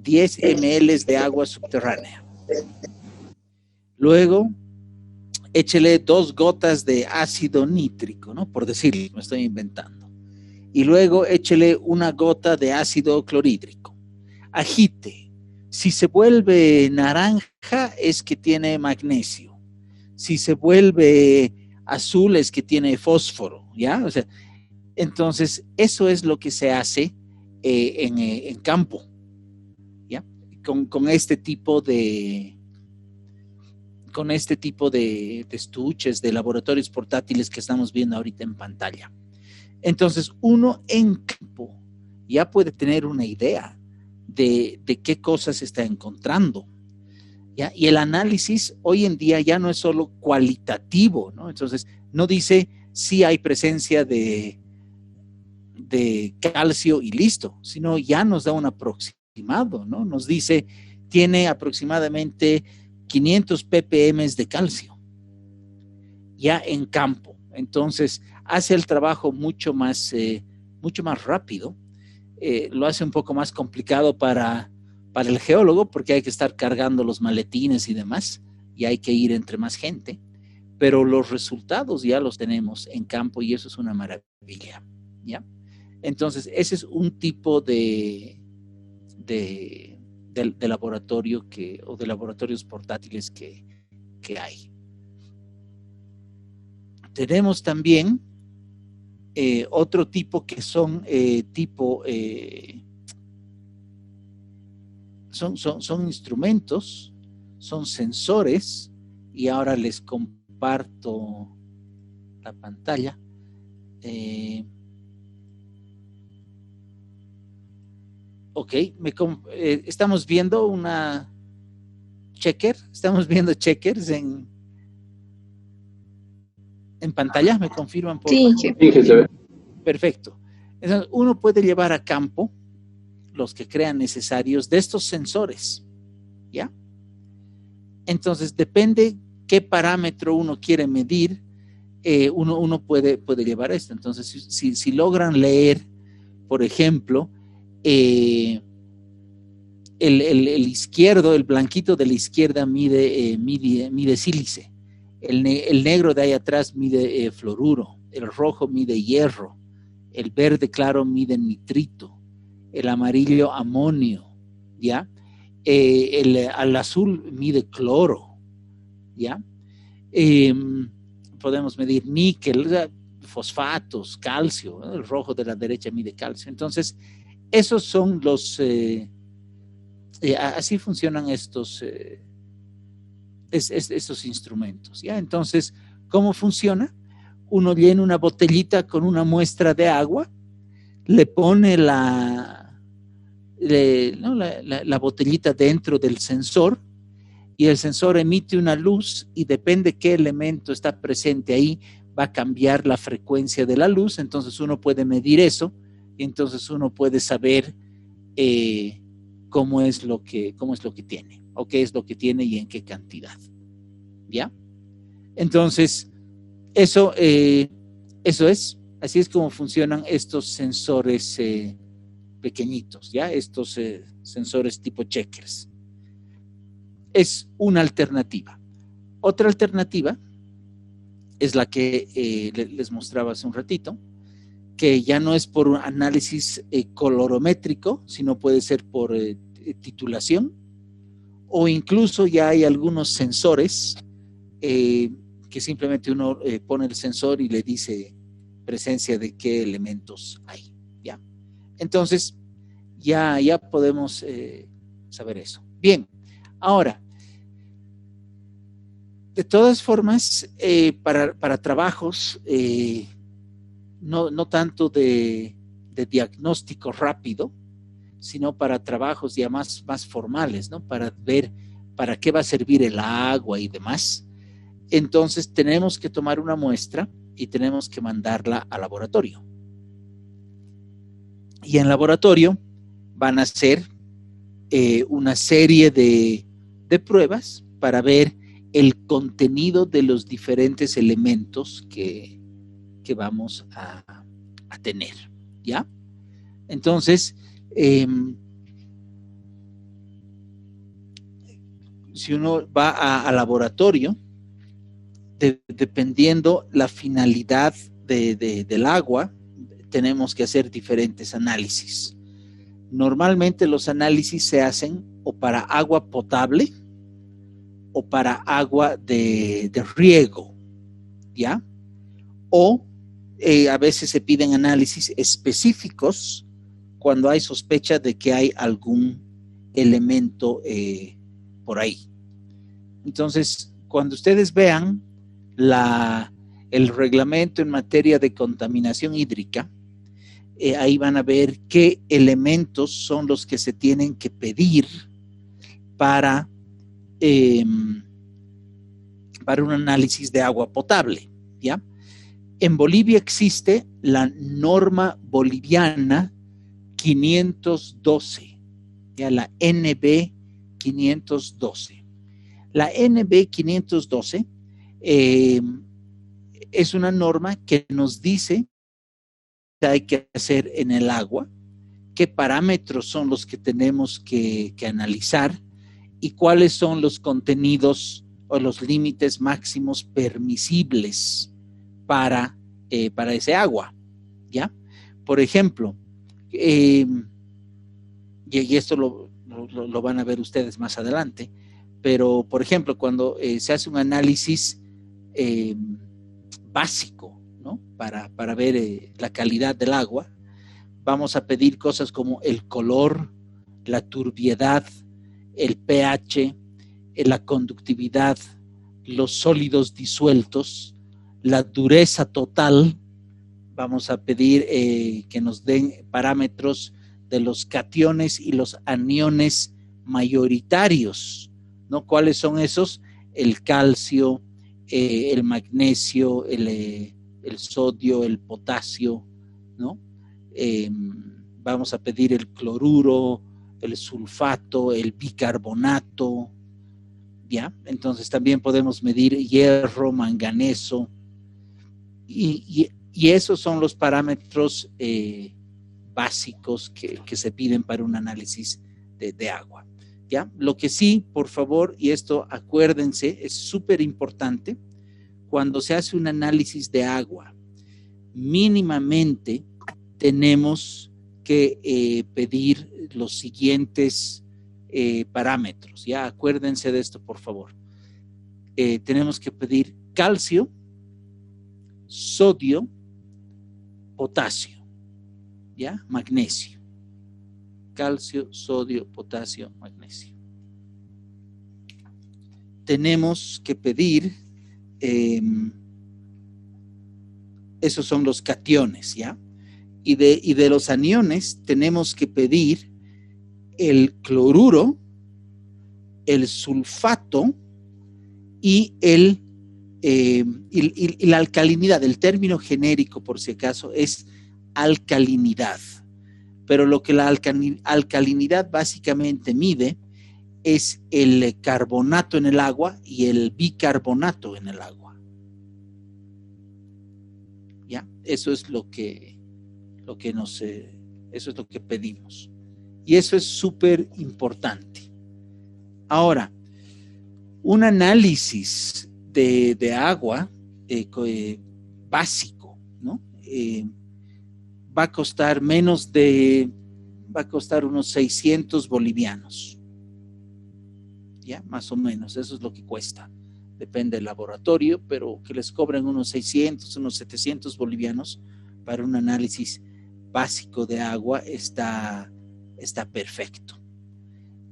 10 ml de agua subterránea. Luego, échele 2 gotas de ácido nítrico, ¿no? Por decirlo, me estoy inventando. Y luego échele 1 gota de ácido clorhídrico. Agite. Si se vuelve naranja es que tiene magnesio. Si se vuelve azul es que tiene fósforo, ¿ya? O sea, entonces eso es lo que se hace en campo, ¿ya? Con este tipo de estuches, de laboratorios portátiles que estamos viendo ahorita en pantalla. Entonces, uno en campo ya puede tener una idea de qué cosas está encontrando, ¿ya? Y el análisis hoy en día ya no es solo cualitativo, ¿no? Entonces, no dice si hay presencia de calcio y listo, sino ya nos da un aproximado, ¿no? Nos dice, tiene aproximadamente 500 ppm de calcio, ya en campo. Entonces, hace el trabajo mucho más rápido, lo hace un poco más complicado para el geólogo, porque hay que estar cargando los maletines y demás, y hay que ir entre más gente, pero los resultados ya los tenemos en campo y eso es una maravilla, ¿ya? Entonces, ese es un tipo de laboratorio o de laboratorios portátiles que hay. Tenemos también otro tipo que son son instrumentos, son sensores, y ahora les comparto la pantalla. Ok, estamos viendo una checker, estamos viendo checkers en pantalla, ¿me confirman? Sí, perfecto. Entonces, uno puede llevar a campo los que crean necesarios de estos sensores, ¿ya? Entonces, depende qué parámetro uno quiere medir, uno puede llevar esto. Entonces, si logran leer, por ejemplo, el izquierdo, el blanquito de la izquierda mide sílice, el negro de ahí atrás mide fluoruro, el rojo mide hierro, el verde claro mide nitrito, el amarillo amonio, ¿ya? Al azul mide cloro, ¿ya? Podemos medir níquel, fosfatos, calcio, ¿no? El rojo de la derecha mide calcio. Entonces, esos son los... así funcionan estos instrumentos, ¿ya? Entonces, ¿cómo funciona? Uno llena una botellita con una muestra de agua, le pone la botellita dentro del sensor, y el sensor emite una luz, y depende qué elemento está presente ahí, va a cambiar la frecuencia de la luz. Entonces uno puede medir eso, y entonces uno puede saber cómo es lo que tiene, o qué es lo que tiene y en qué cantidad, ¿ya? Entonces, eso es, así es como funcionan estos sensores pequeñitos, ¿ya? Estos sensores tipo checkers. Es una alternativa. Otra alternativa es la que les mostraba hace un ratito, que ya no es por un análisis colorométrico, sino puede ser por titulación, o incluso ya hay algunos sensores que simplemente uno pone el sensor y le dice presencia de qué elementos hay, ¿ya? Entonces, ya podemos saber eso. Bien, ahora, de todas formas, para trabajos no tanto de diagnóstico rápido, sino para trabajos ya más formales, ¿no? Para ver para qué va a servir el agua y demás. Entonces tenemos que tomar una muestra y tenemos que mandarla al laboratorio. Y en laboratorio van a hacer una serie de pruebas para ver el contenido de los diferentes elementos que vamos a tener, ¿ya? Entonces, si uno va al laboratorio, dependiendo la finalidad del agua, tenemos que hacer diferentes análisis. Normalmente los análisis se hacen o para agua potable o para agua de riego, ¿ya? O a veces se piden análisis específicos cuando hay sospecha de que hay algún elemento por ahí. Entonces, cuando ustedes vean el reglamento en materia de contaminación hídrica, ahí van a ver qué elementos son los que se tienen que pedir para un análisis de agua potable, ¿ya? En Bolivia existe la norma boliviana 512, ya la NB 512. La NB 512 es una norma que nos dice qué hay que hacer en el agua, qué parámetros son los que tenemos que analizar y cuáles son los contenidos o los límites máximos permisibles para ese agua, ¿ya? Por ejemplo, y esto lo van a ver ustedes más adelante, pero por ejemplo, cuando se hace un análisis básico, ¿no? Para ver la calidad del agua, vamos a pedir cosas como el color, la turbiedad, el pH, la conductividad, los sólidos disueltos, la dureza total. Vamos a pedir que nos den parámetros de los cationes y los aniones mayoritarios, ¿no? ¿Cuáles son esos? El calcio, el magnesio, el sodio, el potasio, ¿no? Vamos a pedir el cloruro, el sulfato, el bicarbonato, ¿ya? Entonces también podemos medir hierro, manganeso, y esos son los parámetros básicos que se piden para un análisis de agua, ¿ya? Lo que sí, por favor, y esto acuérdense, es súper importante, cuando se hace un análisis de agua, mínimamente tenemos que pedir los siguientes parámetros, ¿ya? Acuérdense de esto, por favor. Tenemos que pedir calcio, sodio, potasio, ¿ya? Magnesio. Calcio, sodio, potasio, magnesio. Tenemos que pedir, esos son los cationes, ¿ya? Y de los aniones tenemos que pedir el cloruro, el sulfato y la alcalinidad. El término genérico, por si acaso, es alcalinidad. Pero lo que la alcalinidad básicamente mide es el carbonato en el agua y el bicarbonato en el agua. ¿Ya? Eso es lo que eso es lo que pedimos. Y eso es súper importante. Ahora, un análisis de agua básico, ¿no? Va a costar unos 600 bolivianos. ¿Ya? Más o menos, eso es lo que cuesta. Depende del laboratorio, pero que les cobren unos 600, unos 700 bolivianos para un análisis básico de agua está perfecto.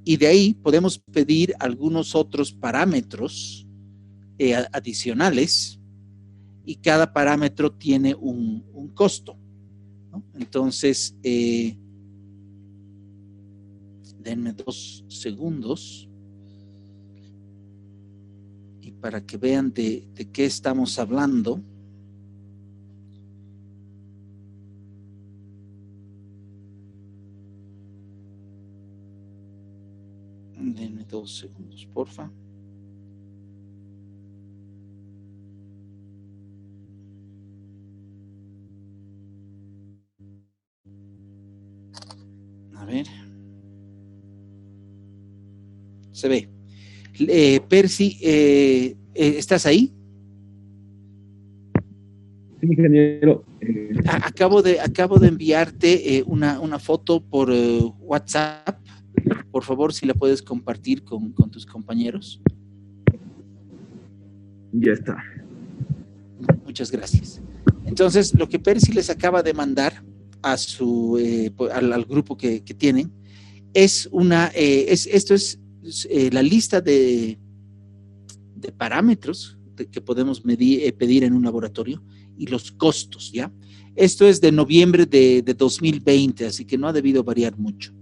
Y de ahí podemos pedir algunos otros parámetros adicionales y cada parámetro tiene un costo, ¿no? Entonces, denme 2 segundos y para que vean de qué estamos hablando. Denme 2 segundos, porfa. A ver. Se ve. Percy, ¿estás ahí? Sí, ingeniero. Acabo de enviarte una foto por WhatsApp. Por favor, si la puedes compartir con tus compañeros. Ya está. Muchas gracias. Entonces, lo que Percy les acaba de mandar a al grupo que tienen es esto es la lista de parámetros que podemos pedir en un laboratorio y los costos, ¿ya? Esto es de noviembre de 2020, así que no ha debido variar mucho.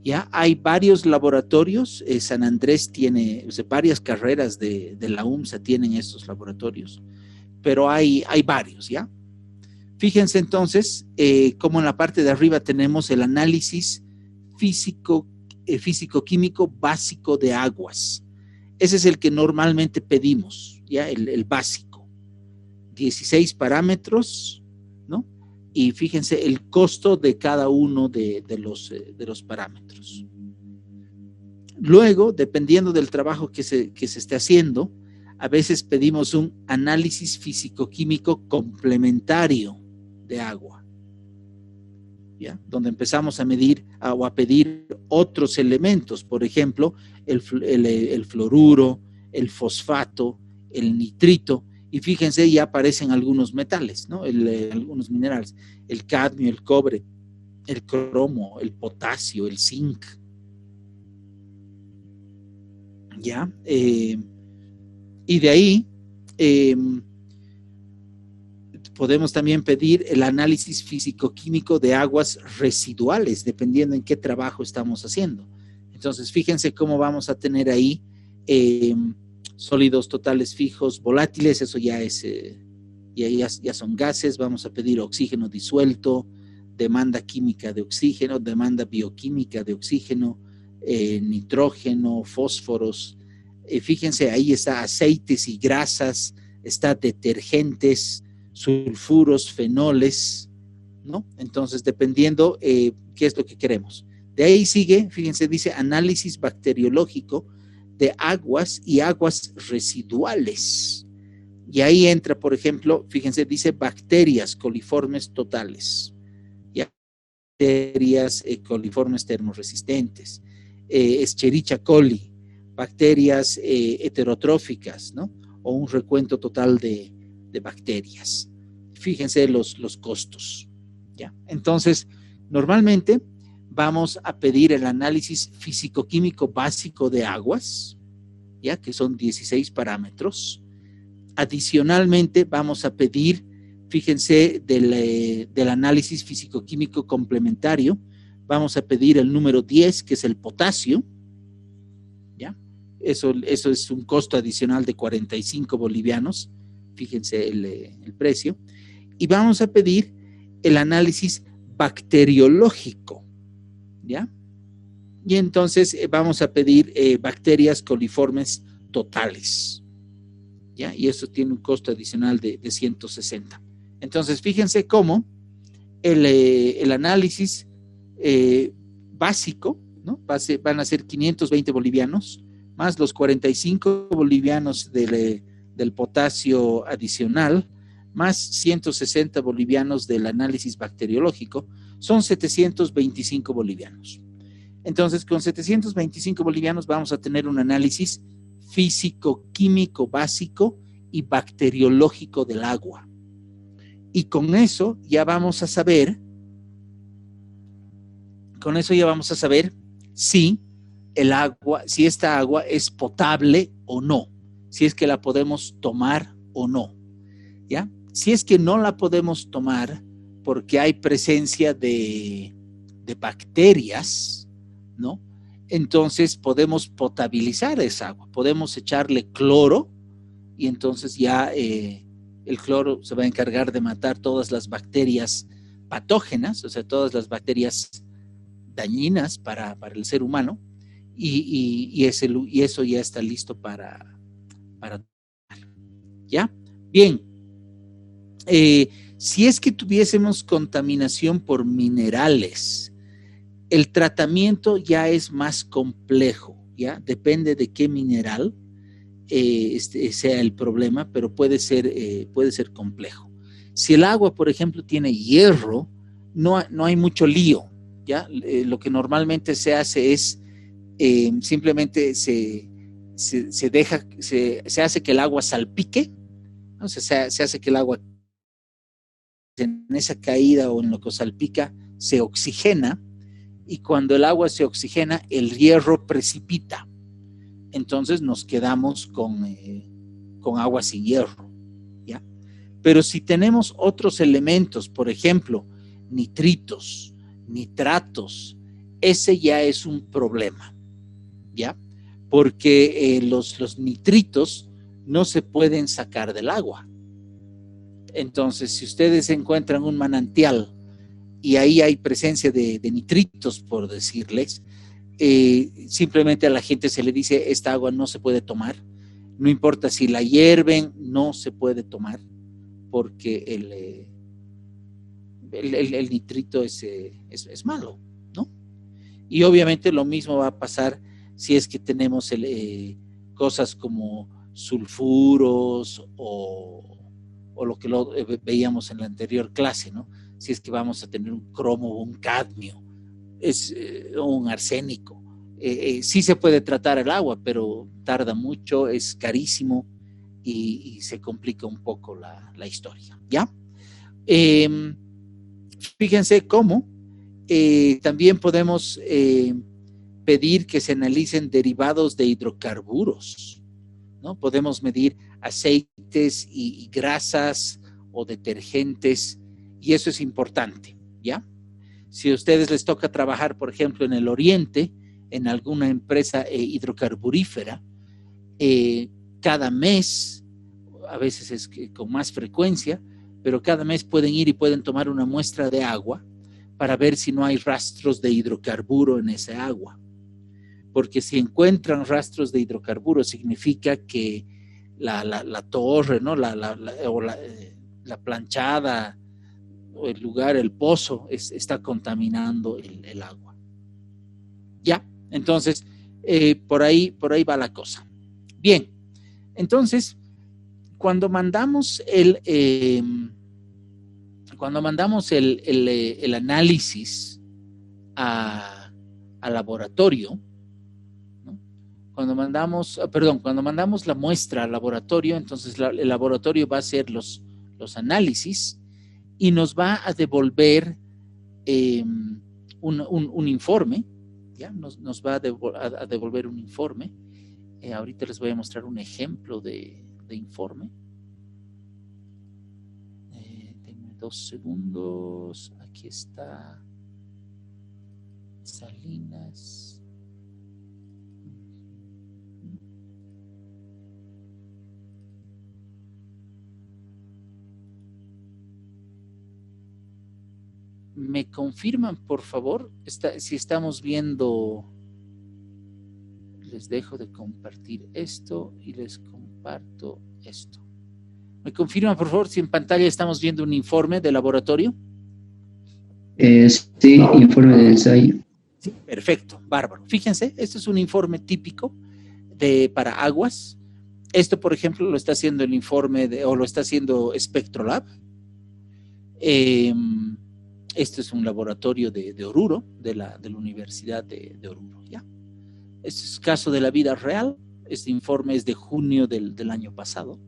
Ya hay varios laboratorios, San Andrés tiene, o sea, varias carreras de la UMSA tienen estos laboratorios, pero hay varios, ¿ya? Fíjense entonces cómo en la parte de arriba tenemos el análisis físico-químico básico de aguas. Ese es el que normalmente pedimos, ¿ya? El básico. 16 parámetros, ¿no? Y fíjense el costo de cada uno de los parámetros. Luego, dependiendo del trabajo que se esté haciendo, a veces pedimos un análisis físico-químico complementario de agua, ¿ya? Donde empezamos a medir o a pedir otros elementos, por ejemplo, el fluoruro, el fosfato, el nitrito, y fíjense, ya aparecen algunos metales, ¿no? Algunos minerales, el cadmio, el cobre, el cromo, el potasio, el zinc, ¿ya? Y de ahí podemos también pedir el análisis físico-químico de aguas residuales, dependiendo en qué trabajo estamos haciendo. Entonces, fíjense cómo vamos a tener ahí sólidos totales fijos, volátiles, eso ya es, ya son gases. Vamos a pedir oxígeno disuelto, demanda química de oxígeno, demanda bioquímica de oxígeno, nitrógeno, fósforos. Fíjense, ahí está aceites y grasas, está detergentes, sulfuros, fenoles, ¿no? Entonces, dependiendo qué es lo que queremos. De ahí sigue, fíjense, dice análisis bacteriológico de aguas y aguas residuales. Y ahí entra, por ejemplo, fíjense, dice bacterias coliformes totales, y bacterias coliformes termoresistentes, Escherichia coli, bacterias heterotróficas, ¿no? O un recuento total de bacterias. Fíjense los costos, ¿ya? Entonces, normalmente vamos a pedir el análisis físico-químico básico de aguas, ya que son 16 parámetros. Adicionalmente, vamos a pedir, fíjense, del análisis físico-químico complementario, vamos a pedir el número 10, que es el potasio, ¿ya? Eso es un costo adicional de 45 bolivianos, fíjense el precio. Y vamos a pedir el análisis bacteriológico, ¿ya? Y entonces vamos a pedir bacterias coliformes totales, ¿ya? Y eso tiene un costo adicional de 160. Entonces, fíjense cómo el análisis básico, ¿no? Van a ser 520 bolivianos, más los 45 bolivianos del potasio adicional, más 160 bolivianos del análisis bacteriológico, son 725 bolivianos. Entonces, con 725 bolivianos vamos a tener un análisis físico-químico básico y bacteriológico del agua. Y con eso ya vamos a saber, si esta agua es potable o no, si es que la podemos tomar o no, ¿ya? Si es que no la podemos tomar porque hay presencia de bacterias, ¿no? Entonces podemos potabilizar esa agua, podemos echarle cloro y entonces ya el cloro se va a encargar de matar todas las bacterias patógenas, o sea, todas las bacterias dañinas para el ser humano, y eso ya está listo para ¿ya? Bien. Si es que tuviésemos contaminación por minerales, el tratamiento ya es más complejo, ¿ya? Depende de qué mineral sea el problema, pero puede ser complejo. Si el agua, por ejemplo, tiene hierro, no hay mucho lío, ¿ya? Lo que normalmente se hace es simplemente se hace que el agua salpique, ¿no? Se hace que el agua en esa caída o en lo que salpica se oxigena, y cuando el agua se oxigena, el hierro precipita. Entonces nos quedamos con agua sin hierro, ¿ya? Pero si tenemos otros elementos, por ejemplo, nitritos, nitratos, ese ya es un problema, ¿ya? Porque los nitritos no se pueden sacar del agua. Entonces, si ustedes encuentran un manantial y ahí hay presencia de nitritos, por decirles, simplemente a la gente se le dice: esta agua no se puede tomar, no importa si la hierven, no se puede tomar, porque el nitrito es malo, ¿no? Y obviamente lo mismo va a pasar si es que tenemos cosas como sulfuros o lo que veíamos en la anterior clase, ¿no? Si es que vamos a tener un cromo o un cadmio, o un arsénico. Sí se puede tratar el agua, pero tarda mucho, es carísimo y se complica un poco la historia, ¿ya? Fíjense cómo también podemos pedir que se analicen derivados de hidrocarburos, ¿no? Podemos medir aceites y grasas o detergentes, y eso es importante, ¿ya? Si a ustedes les toca trabajar, por ejemplo, en el Oriente, en alguna empresa hidrocarburífera, cada mes, a veces es con más frecuencia, pero cada mes pueden ir y pueden tomar una muestra de agua para ver si no hay rastros de hidrocarburo en esa agua. Porque si encuentran rastros de hidrocarburo, significa que la torre, ¿no? la planchada, o el lugar, el pozo, está contaminando el agua. ¿Ya? Entonces, por ahí va la cosa. Bien, entonces, cuando mandamos el análisis al laboratorio, ¿no? Cuando mandamos la muestra al laboratorio, entonces el laboratorio va a hacer los análisis y nos va a devolver un informe, ¿ya? Nos va a devolver un informe. Ahorita les voy a mostrar un ejemplo de informe. Denme 2 segundos. Aquí está Salinas. ¿Me confirman, por favor, si estamos viendo? Les dejo de compartir esto y les comparto esto. ¿Me confirman, por favor, si en pantalla estamos viendo un informe de laboratorio? Sí, informe de ensayo. Sí, perfecto, bárbaro. Fíjense, este es un informe típico para aguas. Esto, por ejemplo, lo está haciendo el informe o lo está haciendo Spectrolab. Esto es un laboratorio de Oruro, de la Universidad de Oruro, ¿ya? Este es caso de la vida real. Este informe es de junio del año pasado.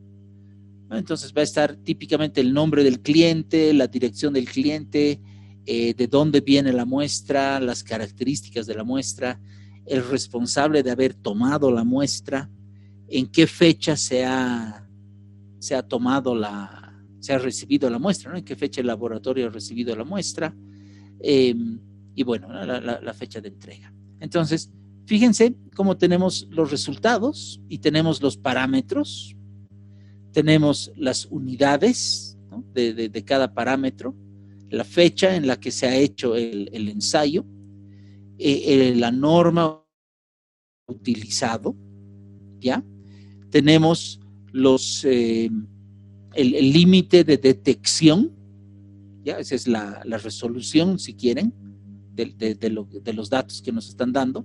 Entonces va a estar típicamente el nombre del cliente, la dirección del cliente, de dónde viene la muestra, las características de la muestra, el responsable de haber tomado la muestra, en qué fecha se ha recibido la muestra, ¿no? En qué fecha el laboratorio ha recibido la muestra, y bueno, la fecha de entrega. Entonces, fíjense cómo tenemos los resultados y tenemos los parámetros, tenemos las unidades, ¿no? de cada parámetro, la fecha en la que se ha hecho el ensayo, la norma utilizado, ¿ya? Tenemos el límite de detección, ¿ya? Esa es la resolución, si quieren, de los datos que nos están dando.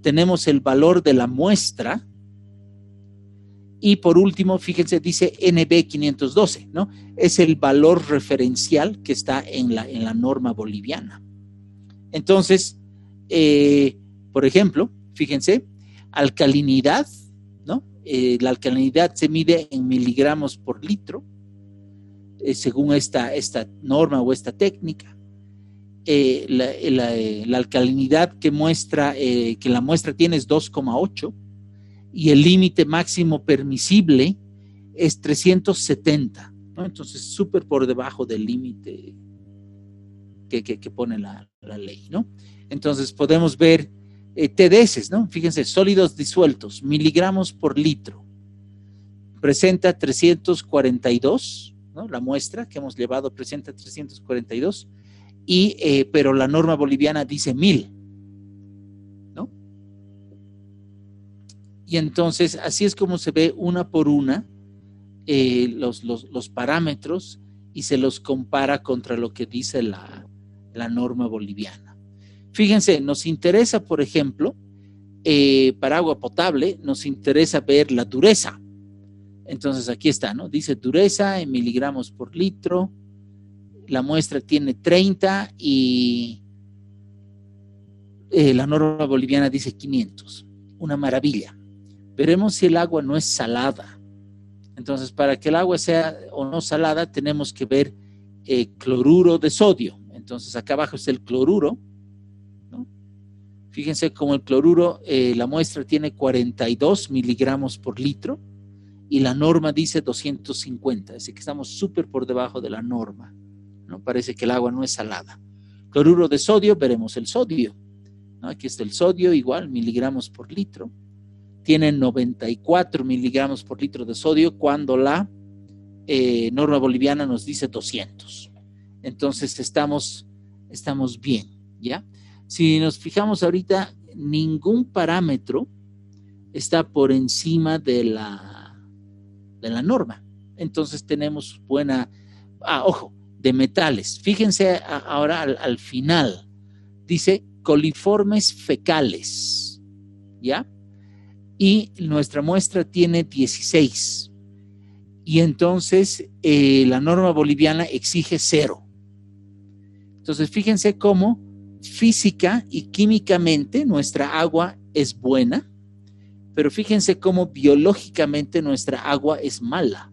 tenemos el valor de la muestra, y por último, fíjense, dice NB512, ¿no? Es el valor referencial que está en la norma boliviana. Entonces, por ejemplo, fíjense, alcalinidad, ¿no? La alcalinidad se mide en miligramos por litro, según esta norma o esta técnica. La alcalinidad que la muestra tiene es 2,8 y el límite máximo permisible es 370, ¿no? Entonces, súper por debajo del límite que pone la ley, ¿no? Entonces, podemos ver TDS, ¿no? Fíjense, sólidos disueltos, miligramos por litro. Presenta 342, ¿no? La muestra que hemos llevado presenta 342, pero la norma boliviana dice 1000, ¿no? Y entonces, así es como se ve una por una los parámetros y se los compara contra lo que dice la norma boliviana. Fíjense, nos interesa, por ejemplo, para agua potable, nos interesa ver la dureza. Entonces aquí está, ¿no? Dice dureza en miligramos por litro, la muestra tiene 30 y la norma boliviana dice 500. Una maravilla. Veremos si el agua no es salada. Entonces, para que el agua sea o no salada, tenemos que ver cloruro de sodio. Entonces, acá abajo está el cloruro, ¿no? Fíjense cómo el cloruro, la muestra tiene 42 miligramos por litro y la norma dice 250, así que estamos súper por debajo de la norma, ¿no? Parece que el agua no es salada. Cloruro de sodio, veremos el sodio, ¿no? Aquí está el sodio, igual, miligramos por litro. Tiene 94 miligramos por litro de sodio cuando la norma boliviana nos dice 200. Entonces estamos bien, ¿ya? Si nos fijamos ahorita, ningún parámetro está por encima de la norma. Entonces tenemos buena... ojo, de metales. Fíjense ahora al final. Dice coliformes fecales, ¿ya? Y nuestra muestra tiene 16. Y entonces la norma boliviana exige 0. Entonces fíjense cómo física y químicamente nuestra agua es buena, pero fíjense cómo biológicamente nuestra agua es mala.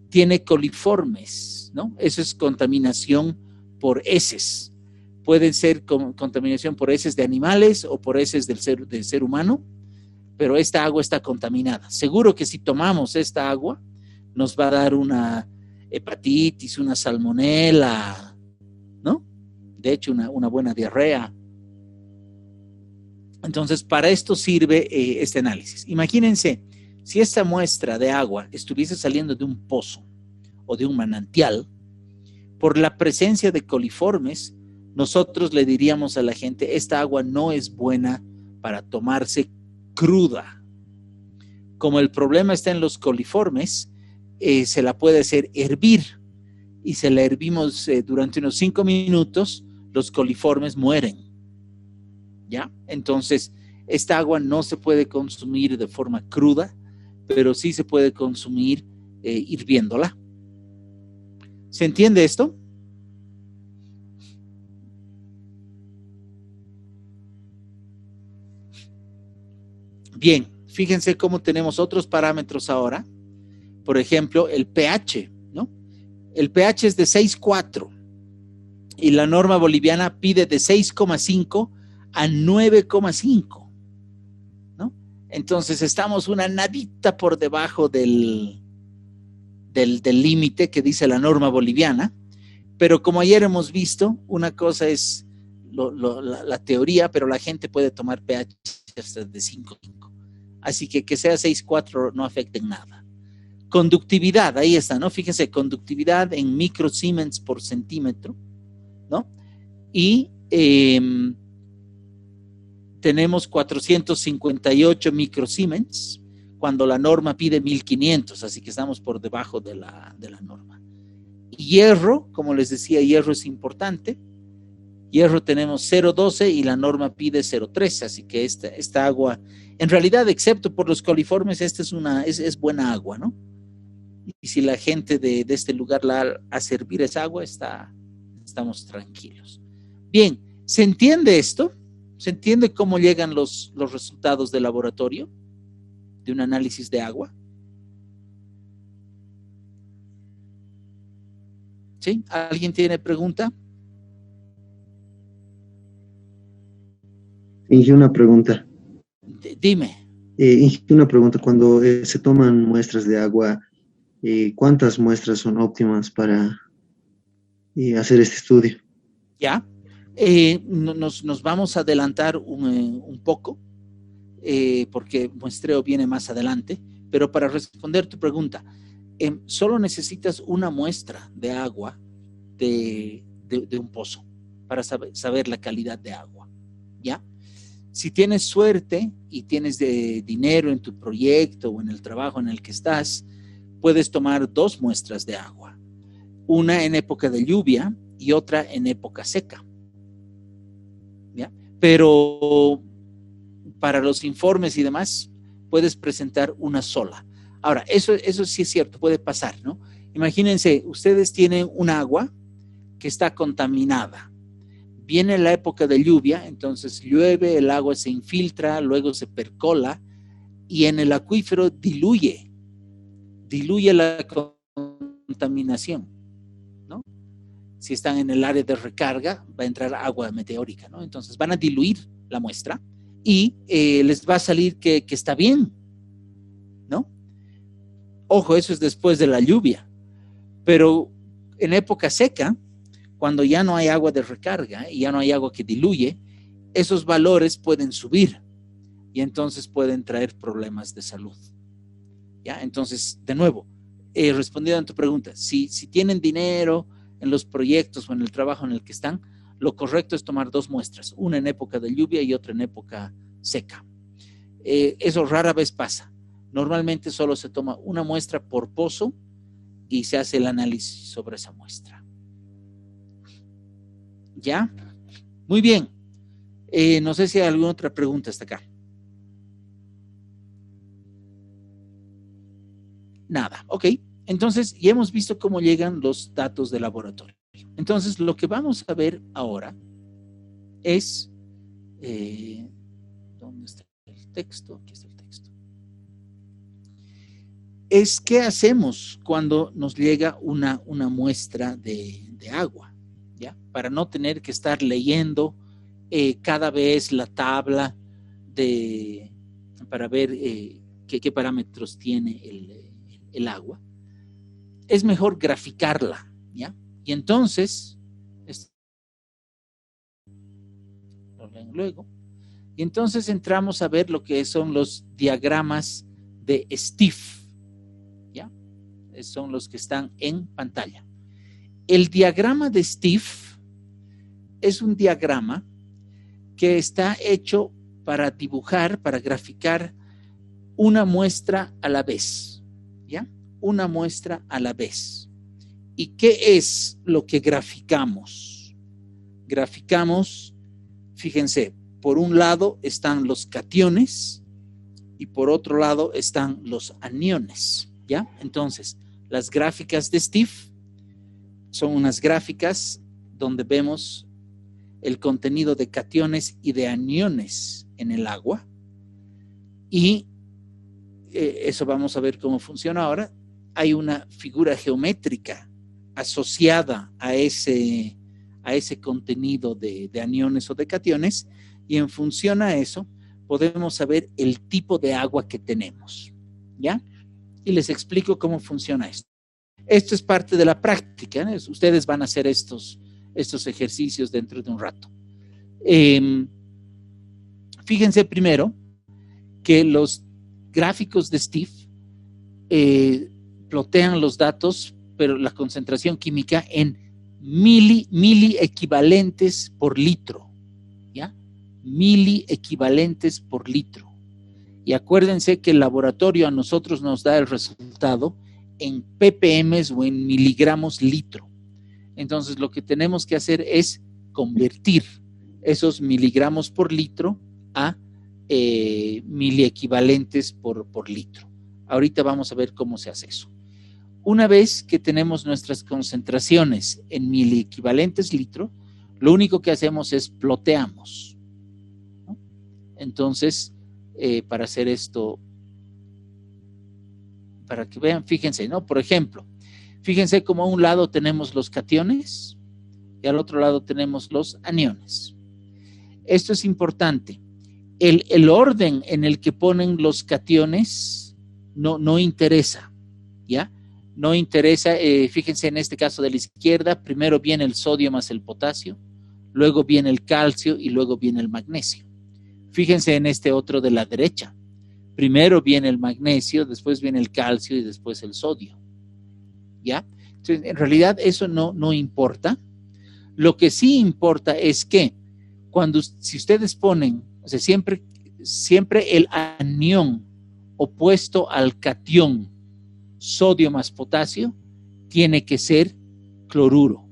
Tiene coliformes, ¿no? Eso es contaminación por heces. Pueden ser contaminación por heces de animales o por heces del ser humano, pero esta agua está contaminada. Seguro que si tomamos esta agua, nos va a dar una hepatitis, una salmonela, ¿no? De hecho, una buena diarrea. Entonces, para esto sirve este análisis. Imagínense, si esta muestra de agua estuviese saliendo de un pozo o de un manantial, por la presencia de coliformes, nosotros le diríamos a la gente, esta agua no es buena para tomarse cruda. Como el problema está en los coliformes, se la puede hacer hervir y si la hervimos durante unos 5 minutos, los coliformes mueren, ¿ya? Entonces, esta agua no se puede consumir de forma cruda, pero sí se puede consumir hirviéndola. ¿Se entiende esto? Bien, fíjense cómo tenemos otros parámetros ahora. Por ejemplo, el pH, ¿no? El pH es de 6,4 y la norma boliviana pide de 6,5 a 9,5, ¿no? Entonces estamos una nadita por debajo del límite que dice la norma boliviana, pero como ayer hemos visto, una cosa es la teoría, pero la gente puede tomar pH hasta de 5,5. Así que sea 6,4 no afecta en nada. Conductividad, ahí está, ¿no? Fíjense, conductividad en microsiemens por centímetro, ¿no? Y tenemos 458 microsiemens cuando la norma pide 1500, así que estamos por debajo de la norma. Hierro, como les decía, hierro es importante. Hierro tenemos 0,12 y la norma pide 0,13, así que esta agua, en realidad, excepto por los coliformes, esta es buena agua, ¿no? Y si la gente de este lugar la a servir esa agua, estamos tranquilos. Bien, ¿se entiende esto? ¿Se entiende cómo llegan los resultados del laboratorio de un análisis de agua? ¿Sí? ¿Alguien tiene pregunta? Inge, una pregunta. Dime. Inge, una pregunta. Cuando se toman muestras de agua, ¿cuántas muestras son óptimas para hacer este estudio? Ya. Nos vamos a adelantar un poco, porque muestreo viene más adelante, pero para responder tu pregunta, solo necesitas una muestra de agua de un pozo para saber la calidad de agua, ¿ya? Si tienes suerte y tienes dinero en tu proyecto o en el trabajo en el que estás, puedes tomar 2 muestras de agua, una en época de lluvia y otra en época seca, ¿ya? Pero para los informes y demás, puedes presentar una sola. Ahora, eso sí es cierto, puede pasar, ¿no? Imagínense, ustedes tienen un agua que está contaminada. Viene la época de lluvia, entonces llueve, el agua se infiltra, luego se percola y en el acuífero diluye la contaminación, ¿no? Si están en el área de recarga, va a entrar agua meteórica, ¿no? Entonces van a diluir la muestra y les va a salir que está bien, ¿no? Ojo, eso es después de la lluvia, pero en época seca, cuando ya no hay agua de recarga y ya no hay agua que diluye, esos valores pueden subir y entonces pueden traer problemas de salud. ¿Ya? Entonces, de nuevo, respondiendo a tu pregunta, si tienen dinero en los proyectos o en el trabajo en el que están, lo correcto es tomar 2 muestras, una en época de lluvia y otra en época seca. Eso rara vez pasa. Normalmente solo se toma una muestra por pozo y se hace el análisis sobre esa muestra. ¿Ya? Muy bien. No sé si hay alguna otra pregunta hasta acá. Nada, ok. Entonces, ya hemos visto cómo llegan los datos del laboratorio. Entonces, lo que vamos a ver ahora es... ¿dónde está el texto? Aquí está el texto. Es qué hacemos cuando nos llega una muestra de agua, ¿ya? Para no tener que estar leyendo cada vez la tabla para ver qué parámetros tiene el agua. Es mejor graficarla, ¿ya? Y entonces, lo leen luego, y entonces entramos a ver lo que son los diagramas de Stiff, ¿ya? Son los que están en pantalla. El diagrama de Stiff es un diagrama que está hecho para dibujar, para graficar una muestra a la vez, ¿ya? Una muestra a la vez. ¿Y qué es lo que graficamos? Graficamos, fíjense, por un lado están los cationes y por otro lado están los aniones, ¿ya? Entonces, las gráficas de Stiff son unas gráficas donde vemos el contenido de cationes y de aniones en el agua. Y eso vamos a ver cómo funciona ahora. Hay una figura geométrica asociada a ese contenido de aniones o de cationes, y en función a eso podemos saber el tipo de agua que tenemos, ¿ya? Y les explico cómo funciona esto. Esto es parte de la práctica, ¿no? Ustedes van a hacer estos ejercicios dentro de un rato. Fíjense primero que los gráficos de Stiff plotean los datos, pero la concentración química en mili equivalentes por litro, ¿ya? Mili equivalentes por litro. Y acuérdense que el laboratorio a nosotros nos da el resultado en ppm o en miligramos litro. Entonces, lo que tenemos que hacer es convertir esos miligramos por litro a miliequivalentes por litro. Ahorita vamos a ver cómo se hace eso. Una vez que tenemos nuestras concentraciones en miliequivalentes litro, lo único que hacemos es ploteamos, ¿no? Entonces, para hacer esto, para que vean, fíjense, ¿no? Por ejemplo, fíjense cómo a un lado tenemos los cationes y al otro lado tenemos los aniones. Esto es importante. El orden en el que ponen los cationes no interesa, ¿ya? No interesa, fíjense en este caso de la izquierda, primero viene el sodio más el potasio, luego viene el calcio y luego viene el magnesio. Fíjense en este otro de la derecha, primero viene el magnesio, después viene el calcio y después el sodio, ¿ya? Entonces, en realidad eso no importa. Lo que sí importa es que si ustedes ponen, o sea, siempre el anión opuesto al catión, sodio más potasio, tiene que ser cloruro,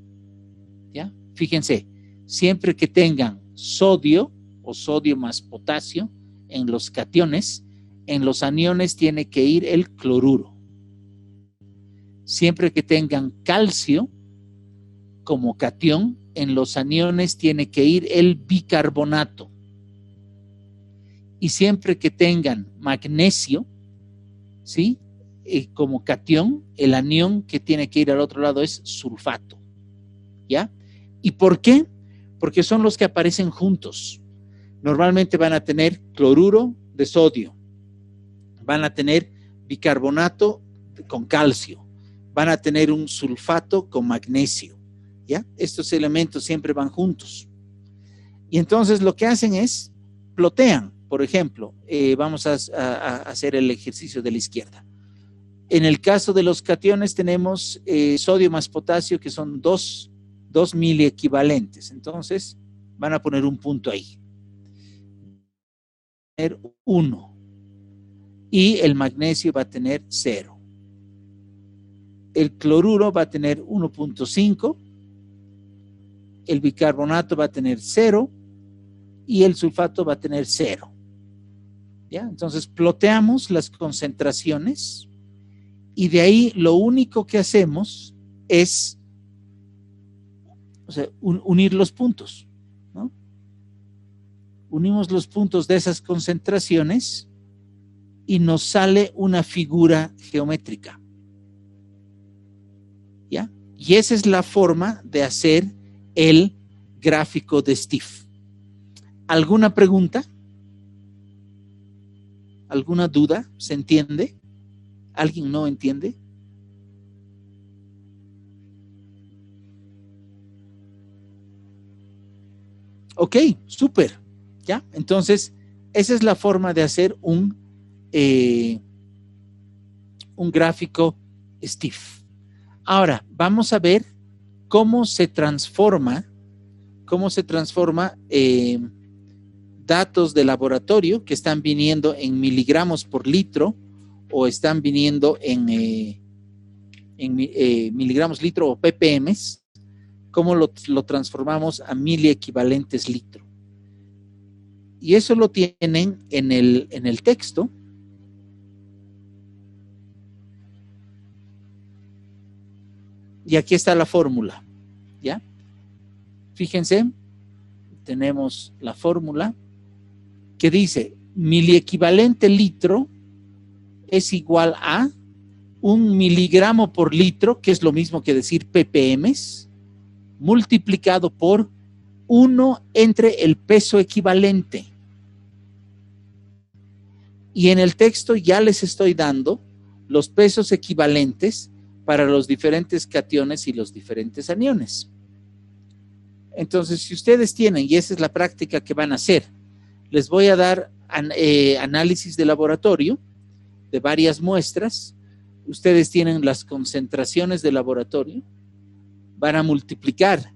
¿ya? Fíjense, siempre que tengan sodio o sodio más potasio en los cationes, en los aniones tiene que ir el cloruro. Siempre que tengan calcio como catión, en los aniones tiene que ir el bicarbonato. Y siempre que tengan magnesio, ¿sí? Como catión, el anión que tiene que ir al otro lado es sulfato, ¿ya? ¿Y por qué? Porque son los que aparecen juntos. Normalmente van a tener cloruro de sodio, van a tener bicarbonato con calcio, van a tener un sulfato con magnesio, ¿ya? Estos elementos siempre van juntos. Y entonces lo que hacen es plotean. Por ejemplo, vamos a hacer el ejercicio de la izquierda. En el caso de los cationes tenemos sodio más potasio, que son dos miliequivalentes. Entonces van a poner un punto ahí. 1. Y el magnesio va a tener 0. El cloruro va a tener 1.5. El bicarbonato va a tener 0. Y el sulfato va a tener 0. ¿Ya? Entonces ploteamos las concentraciones y de ahí lo único que hacemos es, o sea, unir los puntos, ¿no? Unimos los puntos de esas concentraciones y nos sale una figura geométrica, ¿ya? Y esa es la forma de hacer el gráfico de Steve. ¿Alguna pregunta? ¿Alguna duda? ¿Se entiende? ¿Alguien no entiende? Ok, súper. ¿Ya? Entonces, esa es la forma de hacer un gráfico Steve. Ahora, vamos a ver cómo se transforma datos de laboratorio que están viniendo en miligramos por litro o están viniendo en miligramos litro o ppms, cómo lo transformamos a miliequivalentes litro. Y eso lo tienen en el texto. Y aquí está la fórmula, ¿ya? Fíjense, tenemos la fórmula que dice miliequivalente litro es igual a 1 miligramo por litro, que es lo mismo que decir ppm, multiplicado por 1 entre el peso equivalente. Y en el texto ya les estoy dando los pesos equivalentes para los diferentes cationes y los diferentes aniones. Entonces, si ustedes tienen, y esa es la práctica que van a hacer, les voy a dar análisis de laboratorio de varias muestras. Ustedes tienen las concentraciones de laboratorio, van a multiplicar,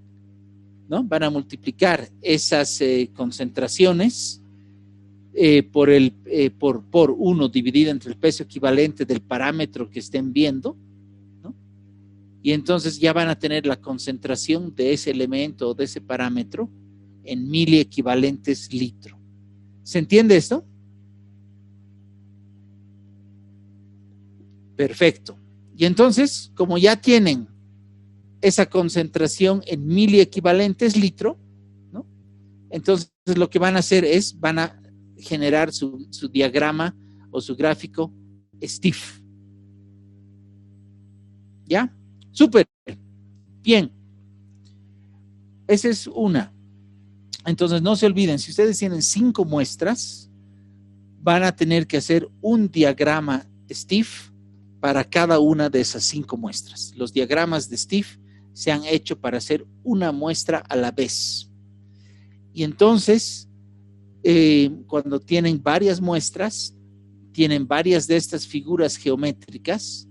¿no? Van a multiplicar esas concentraciones por 1 dividido entre el peso equivalente del parámetro que estén viendo, ¿no? y entonces ya van a tener la concentración de ese elemento o de ese parámetro en miliequivalentes litro. ¿Se entiende esto? Perfecto. Y entonces, como ya tienen esa concentración en miliequivalentes litro, ¿no? Entonces lo que van a hacer es, van a generar su diagrama o su gráfico STIF. ¿Ya? Súper. Bien. Esa es una. Entonces no se olviden, si ustedes tienen 5 muestras, van a tener que hacer un diagrama STIF para cada una de esas 5 muestras. Los diagramas de STIF se han hecho para hacer una muestra a la vez. Y entonces, cuando tienen varias muestras, tienen varias de estas figuras geométricas,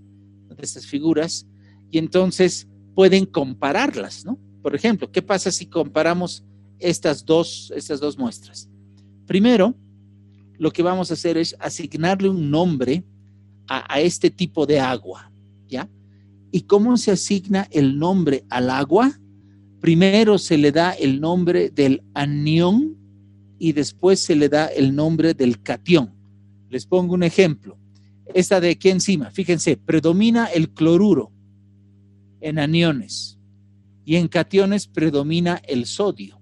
de estas figuras, y entonces pueden compararlas, ¿no? Por ejemplo, ¿qué pasa si comparamos estas dos muestras? Primero, lo que vamos a hacer es asignarle un nombre a este tipo de agua, ¿ya? ¿Y cómo se asigna el nombre al agua? Primero se le da el nombre del anión y después se le da el nombre del catión. Les pongo un ejemplo. Esta de aquí encima, fíjense, predomina el cloruro en aniones y en cationes predomina el sodio.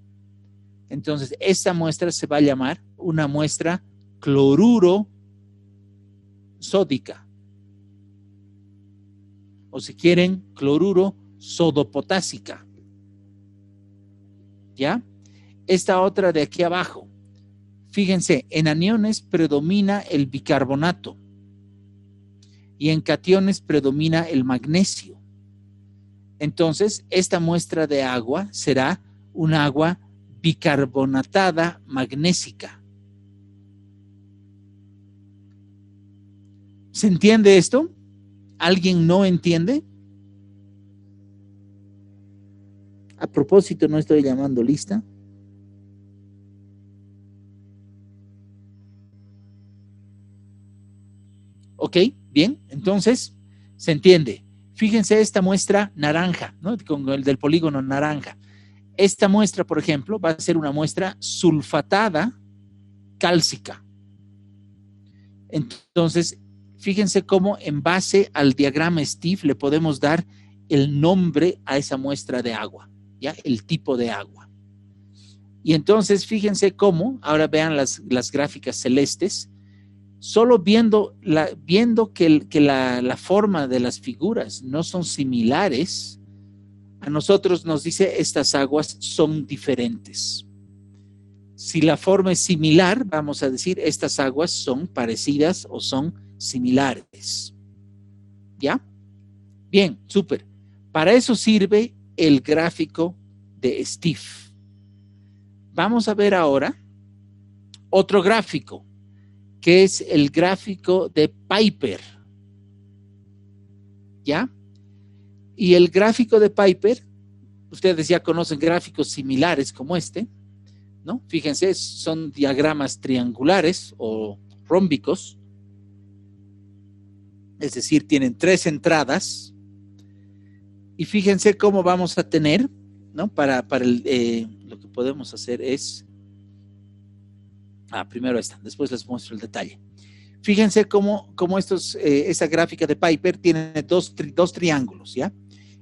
Entonces, esta muestra se va a llamar una muestra cloruro sódica. O si quieren, cloruro sodopotásica. ¿Ya? Esta otra de aquí abajo. Fíjense, en aniones predomina el bicarbonato y en cationes predomina el magnesio. Entonces, esta muestra de agua será un agua bicarbonatada magnésica. ¿Se entiende esto? ¿Alguien no entiende? A propósito, no estoy llamando lista. Ok, bien, entonces, se entiende. Fíjense esta muestra naranja, ¿no? Con el del polígono naranja. Esta muestra, por ejemplo, va a ser una muestra sulfatada cálcica. Entonces, fíjense cómo en base al diagrama STIF le podemos dar el nombre a esa muestra de agua, ¿ya? El tipo de agua. Y entonces, fíjense cómo, ahora vean las gráficas celestes, solo viendo que la forma de las figuras no son similares, a nosotros nos dice estas aguas son diferentes. Si la forma es similar, vamos a decir estas aguas son parecidas o son similares. ¿Ya? Bien, súper. Para eso sirve el gráfico de STIF. Vamos a ver ahora otro gráfico, que es el gráfico de Piper. ¿Ya? Y el gráfico de Piper, ustedes ya conocen gráficos similares como este, ¿no? Fíjense, son diagramas triangulares o rómbicos, es decir, tienen 3 entradas, y fíjense cómo vamos a tener, ¿no? Lo que podemos hacer es, primero esta, después les muestro el detalle. Fíjense cómo esa gráfica de Piper tiene dos triángulos, ¿ya?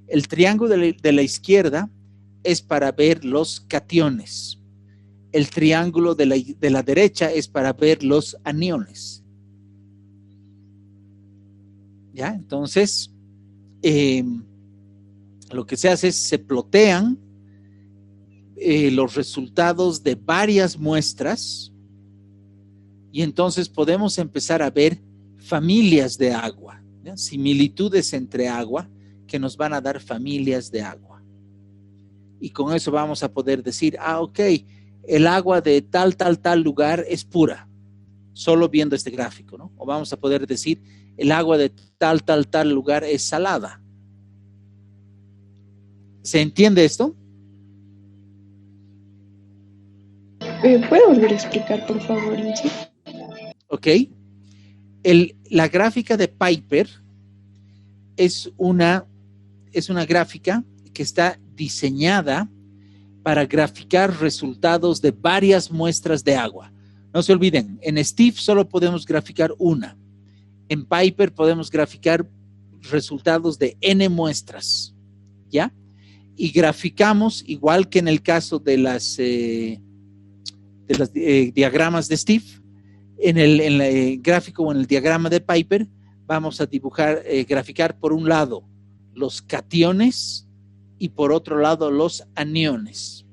El triángulo de la izquierda es para ver los cationes. El triángulo de la derecha es para ver los aniones. ¿Ya? Entonces, lo que se hace es se plotean los resultados de varias muestras y entonces podemos empezar a ver familias de agua, ¿ya? Similitudes entre agua que nos van a dar familias de agua. Y con eso vamos a poder decir, ok, el agua de tal lugar es pura, solo viendo este gráfico, ¿no? O vamos a poder decir, el agua de tal lugar es salada. ¿Se entiende esto? ¿Puedo volver a explicar, por favor, Inchi? Ok. La gráfica de Piper es una es una gráfica que está diseñada para graficar resultados de varias muestras de agua. No se olviden, en Steve solo podemos graficar una. En Piper podemos graficar resultados de N muestras, ¿ya? Y graficamos, igual que en el caso de las diagramas de Steve, en el gráfico o en el diagrama de Piper, vamos a graficar por un lado los cationes y por otro lado los aniones.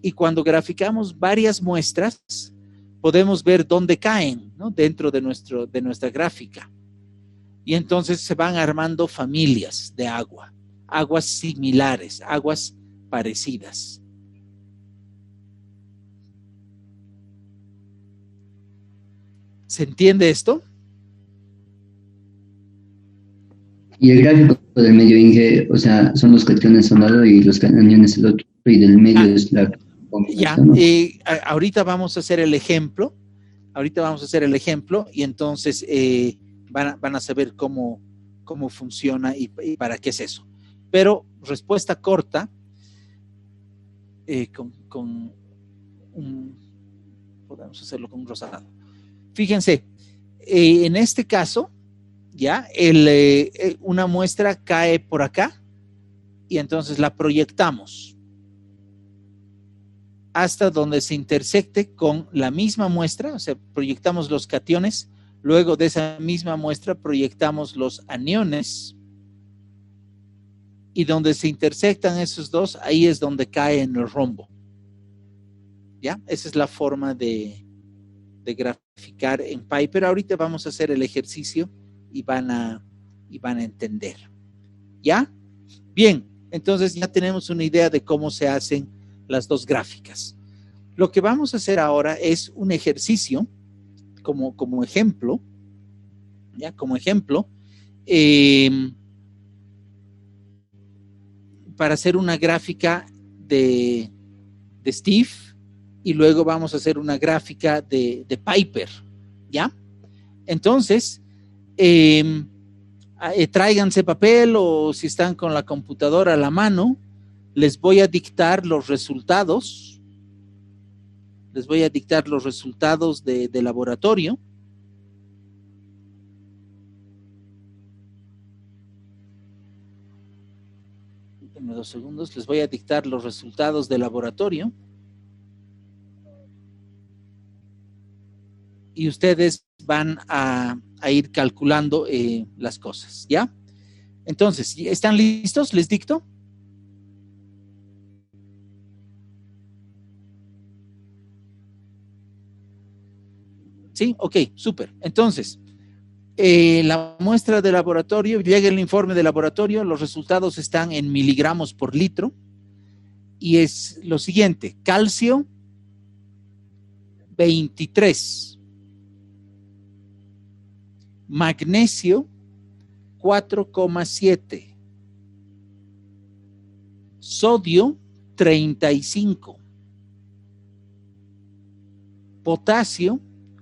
Y cuando graficamos varias muestras, podemos ver dónde caen, ¿no? Dentro de nuestra gráfica. Y entonces se van armando familias de agua, aguas similares, aguas parecidas. ¿Se entiende esto? Y el gráfico del medio, Inge, o sea, son los cationes a un lado y los aniones al otro, y del medio es la combinación, ya, ¿no? Ahorita vamos a hacer el ejemplo, y entonces van a saber cómo funciona y para qué es eso. Pero respuesta corta, podemos hacerlo con un rosado. Fíjense, en este caso, ya, una muestra cae por acá y entonces la proyectamos hasta donde se intersecte con la misma muestra, o sea, proyectamos los cationes, luego de esa misma muestra proyectamos los aniones y donde se intersectan esos dos, ahí es donde cae en el rombo. ¿Ya? Esa es la forma de graficar en Piper. Ahorita vamos a hacer el ejercicio y van a entender. ¿Ya? Bien, entonces ya tenemos una idea de cómo se hacen las dos gráficas. Lo que vamos a hacer ahora es un ejercicio como ejemplo, ¿ya? Como ejemplo, para hacer una gráfica de Steve y luego vamos a hacer una gráfica de Piper, ¿ya? Entonces, tráiganse papel o si están con la computadora a la mano, les voy a dictar los resultados. Les voy a dictar los resultados de laboratorio. Denme 2 segundos. Les voy a dictar los resultados de laboratorio. Y ustedes van a ir calculando las cosas, ¿ya? Entonces, ¿están listos? ¿Les dicto? ¿Sí? Ok, súper. Entonces, la muestra de laboratorio, llega el informe de laboratorio, los resultados están en miligramos por litro y es lo siguiente: calcio 23, magnesio 4,7, sodio 35, potasio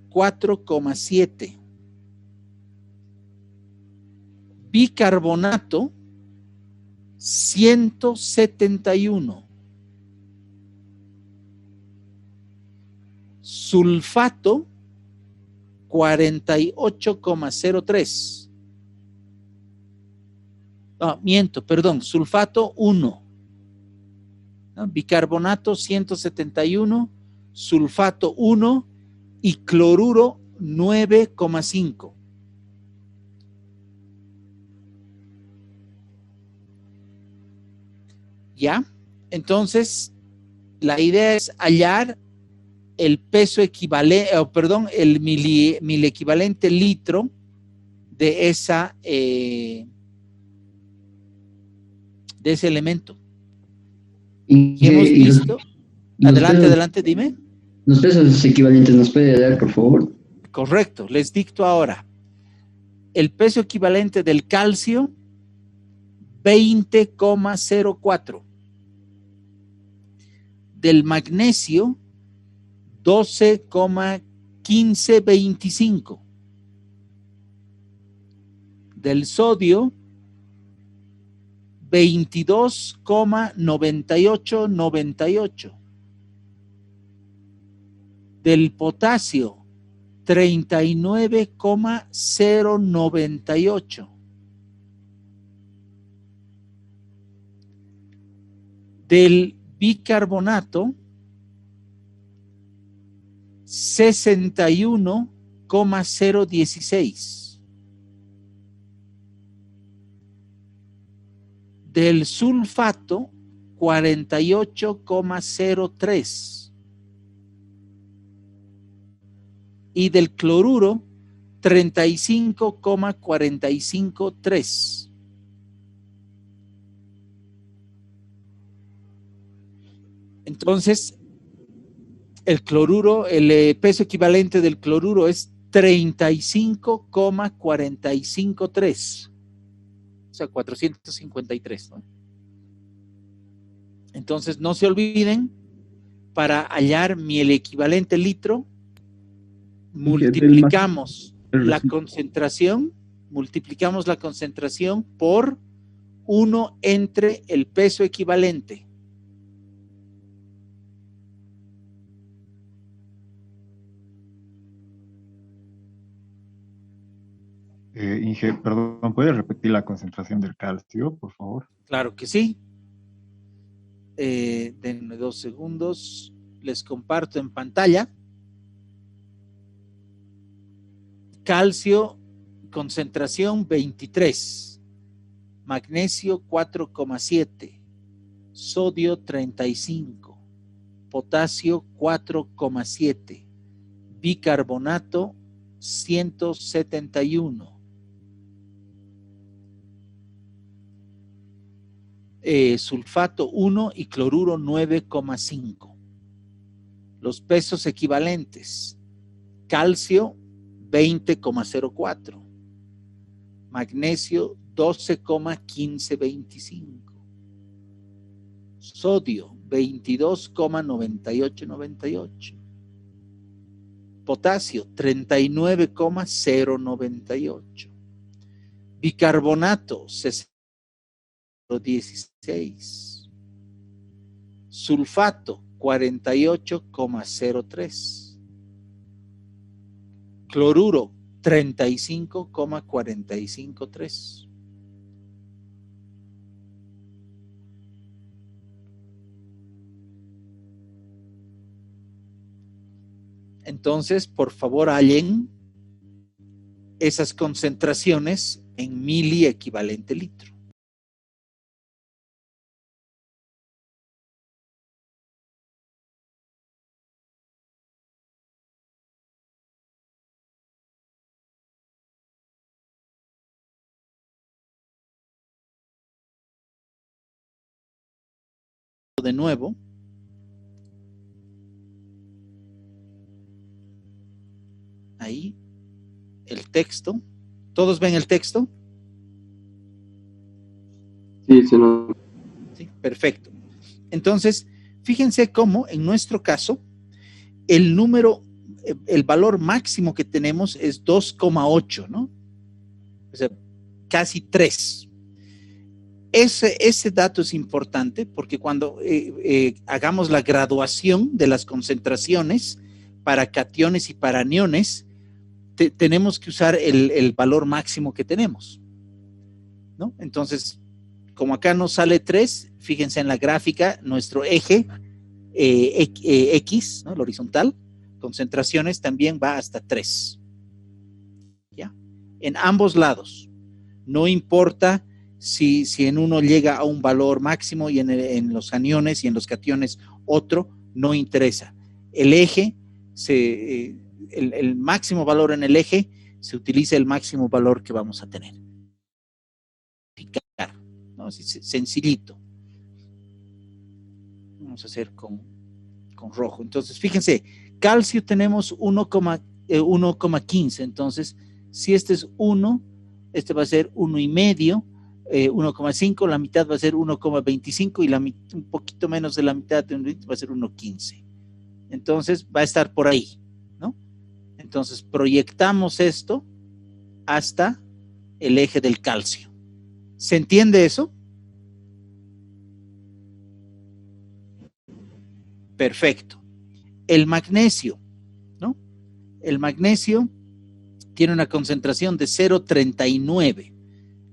4,7, bicarbonato 171, sulfato 48,03. No, miento, perdón, sulfato 1, ¿no? Bicarbonato 171, sulfato 1 y cloruro 9,5. ¿Ya? Entonces, la idea es hallar el peso equivalente, el miliequivalente litro de ese elemento. Y hemos visto. Adelante, dime. Los pesos equivalentes, ¿nos puede dar, por favor? Correcto, les dicto ahora. El peso equivalente del calcio, 20,04. Del magnesio, 12,1525. Del sodio, 22,9898. Del potasio, 39,098. Del bicarbonato, 61,016. Del sulfato, 48,03. Y del cloruro, 35,453. Entonces, el cloruro, el peso equivalente del cloruro es 35,453. O sea, 453, ¿no? Entonces, no se olviden, para hallar el equivalente litro, multiplicamos la concentración por 1 entre el peso equivalente. Inge, perdón, ¿puedes repetir la concentración del calcio, por favor? Claro que sí. Denme 2 segundos. Les comparto en pantalla. Calcio, concentración 23. Magnesio 4,7. Sodio 35. Potasio 4,7. Bicarbonato 171. Sulfato 1 y cloruro 9,5. Los pesos equivalentes: calcio 20,04, magnesio 12,1525, sodio 22,9898, potasio 39,098, bicarbonato 16, sulfato 48,03, cloruro 35,453. Entonces, por favor, hallen esas concentraciones en mili equivalente litro. De nuevo, ahí el texto. ¿Todos ven el texto? Sí, se nos... Sí, perfecto. Entonces, fíjense cómo en nuestro caso el valor máximo que tenemos es 2,8, ¿no? O sea, casi 3. Ese dato es importante porque cuando hagamos la graduación de las concentraciones para cationes y para aniones, tenemos que usar el valor máximo que tenemos, ¿no? Entonces, como acá nos sale 3, fíjense en la gráfica, nuestro eje X, ¿no? El horizontal, concentraciones también va hasta 3. ¿Ya? En ambos lados. No importa si en uno llega a un valor máximo y en los aniones y en los cationes otro, no interesa. El eje, el máximo valor en el eje, se utiliza el máximo valor que vamos a tener. ¿No? Sencillito. Vamos a hacer con rojo. Entonces, fíjense, calcio tenemos 1,15. Entonces, si este es 1, este va a ser 1,5, 1,5, la mitad va a ser 1,25 y un poquito menos de la mitad va a ser 1,15. Entonces, va a estar por ahí, ¿no? Entonces, proyectamos esto hasta el eje del calcio. ¿Se entiende eso? Perfecto. El magnesio, ¿no? El magnesio tiene una concentración de 0,39.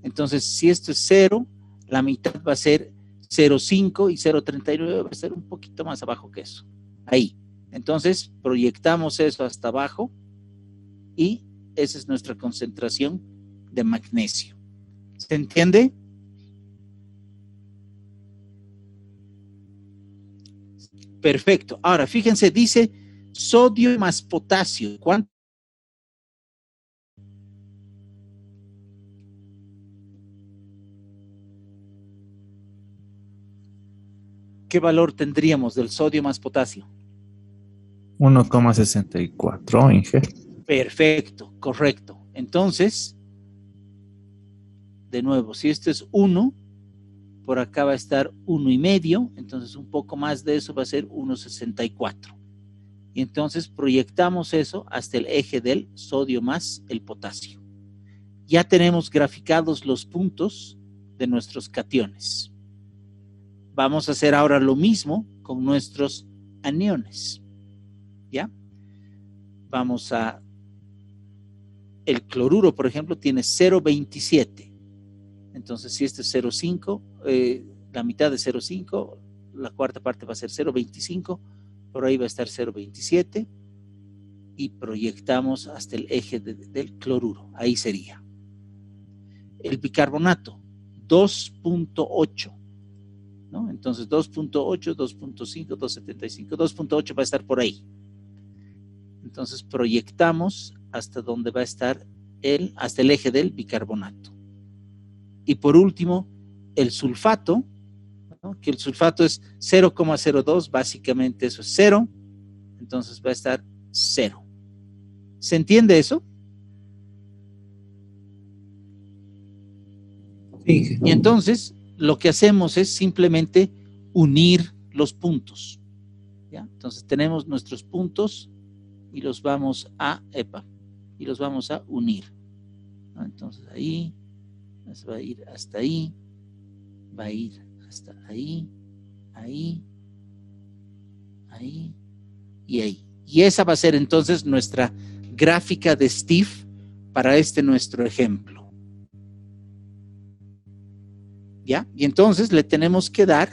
Entonces, si esto es 0, la mitad va a ser 0,5 y 0,39 va a ser un poquito más abajo que eso. Ahí. Entonces, proyectamos eso hasta abajo y esa es nuestra concentración de magnesio. ¿Se entiende? Perfecto. Ahora, fíjense, dice sodio más potasio. ¿Cuánto? ¿Qué valor tendríamos del sodio más potasio? 1,64, Inge. Perfecto, correcto. Entonces, de nuevo, si esto es 1, por acá va a estar 1,5, entonces un poco más de eso va a ser 1,64. Y entonces proyectamos eso hasta el eje del sodio más el potasio. Ya tenemos graficados los puntos de nuestros cationes. Vamos a hacer ahora lo mismo con nuestros aniones. ¿Ya? Vamos a... El cloruro, por ejemplo, tiene 0,27. Entonces, si este es 0,5, la mitad de 0,5, la cuarta parte va a ser 0,25, por ahí va a estar 0,27 y proyectamos hasta el eje del cloruro. Ahí sería. El bicarbonato, 2,8. ¿No? Entonces 2,8, 2,5, 2,75, 2,8 va a estar por ahí. Entonces proyectamos hasta donde va a estar hasta el eje del bicarbonato. Y por último, el sulfato, ¿no? Que el sulfato es 0,02, básicamente eso es 0, entonces va a estar 0. ¿Se entiende eso? Sí. Y entonces lo que hacemos es simplemente unir los puntos. ¿Ya? Entonces tenemos nuestros puntos y los vamos a unir. ¿No? Entonces ahí, va a ir hasta ahí, va a ir hasta ahí, ahí, ahí y ahí. Y esa va a ser entonces nuestra gráfica de Steve para nuestro ejemplo. ¿Ya? Y entonces le tenemos que dar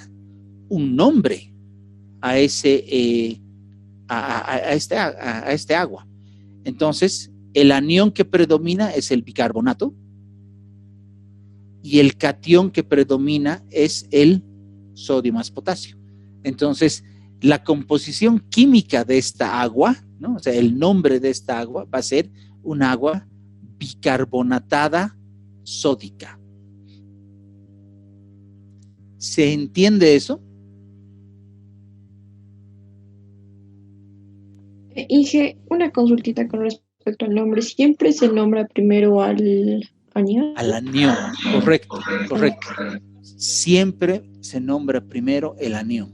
un nombre a este agua. Entonces, el anión que predomina es el bicarbonato y el catión que predomina es el sodio más potasio. Entonces, la composición química de esta agua, ¿no? O sea, el nombre de esta agua va a ser un agua bicarbonatada sódica. ¿Se entiende eso? Inge, una consultita con respecto al nombre. ¿Siempre se nombra primero al anión? Al anión, correcto. Siempre se nombra primero el anión.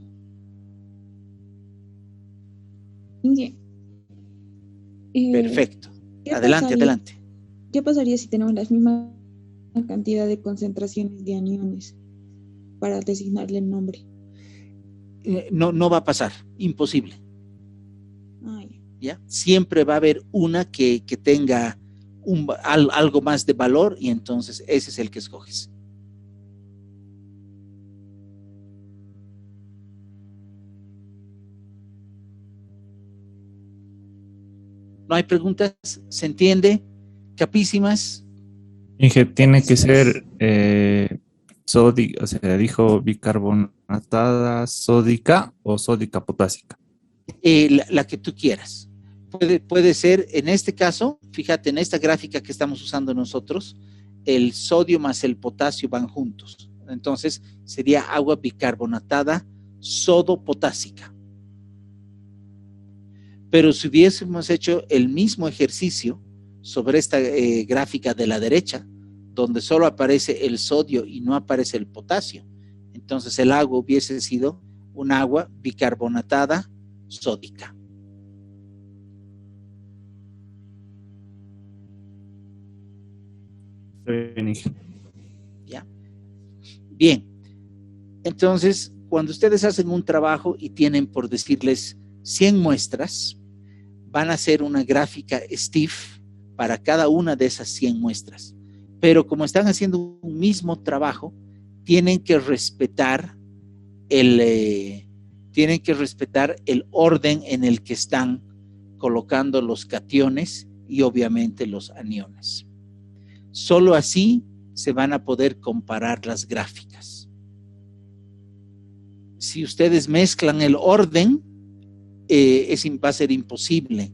Inge, Perfecto. Adelante. ¿Qué pasaría si tenemos la misma cantidad de concentraciones de aniones para designarle el nombre? No va a pasar, imposible. Ay. ¿Ya? Siempre va a haber una que tenga algo más de valor y entonces ese es el que escoges. ¿No hay preguntas? ¿Se entiende? ¿Capísimas? Inge, tiene que ser sódica, o sea, dijo bicarbonatada sódica o sódica potásica. La que tú quieras. Puede ser, en este caso, fíjate, en esta gráfica que estamos usando nosotros, el sodio más el potasio van juntos. Entonces, sería agua bicarbonatada sodopotásica. Pero si hubiésemos hecho el mismo ejercicio sobre esta gráfica de la derecha, donde solo aparece el sodio y no aparece el potasio, entonces el agua hubiese sido un agua bicarbonatada sódica. Bien, Inge. ¿Ya? Bien. Entonces, cuando ustedes hacen un trabajo y tienen, por decirles, 100 muestras, van a hacer una gráfica STIF para cada una de esas 100 muestras. Pero como están haciendo un mismo trabajo, tienen que respetar el orden en el que están colocando los cationes y obviamente los aniones. Solo así se van a poder comparar las gráficas. Si ustedes mezclan el orden, va a ser imposible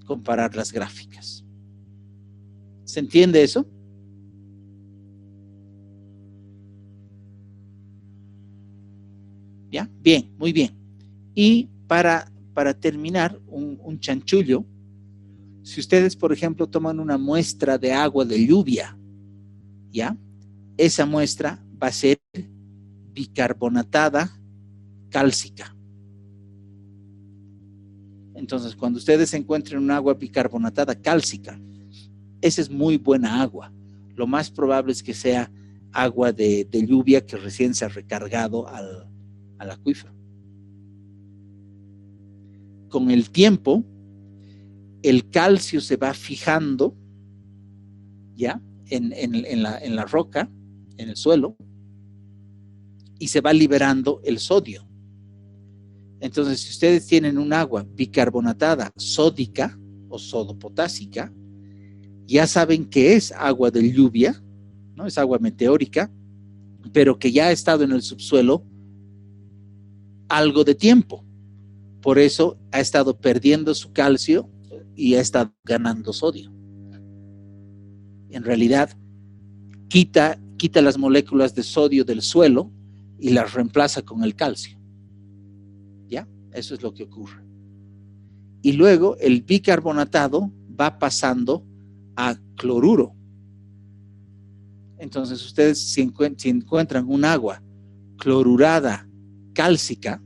comparar las gráficas. ¿Se entiende eso? ¿Ya? Bien, muy bien. Y para terminar, un chanchullo, si ustedes, por ejemplo, toman una muestra de agua de lluvia, ¿ya? Esa muestra va a ser bicarbonatada cálcica. Entonces, cuando ustedes encuentren un agua bicarbonatada cálcica, esa es muy buena agua. Lo más probable es que sea agua de lluvia que recién se ha recargado al acuífero. Con el tiempo, el calcio se va fijando, ¿ya? En la roca, en el suelo, y se va liberando el sodio. Entonces, si ustedes tienen un agua bicarbonatada sódica o sodopotásica, ya saben que es agua de lluvia, ¿no? Es agua meteórica, pero que ya ha estado en el subsuelo algo de tiempo. Por eso ha estado perdiendo su calcio y ha estado ganando sodio. En realidad, quita las moléculas de sodio del suelo y las reemplaza con el calcio. ¿Ya? Eso es lo que ocurre. Y luego el bicarbonatado va pasando a cloruro. Entonces ustedes si encuentran un agua clorurada cálcica,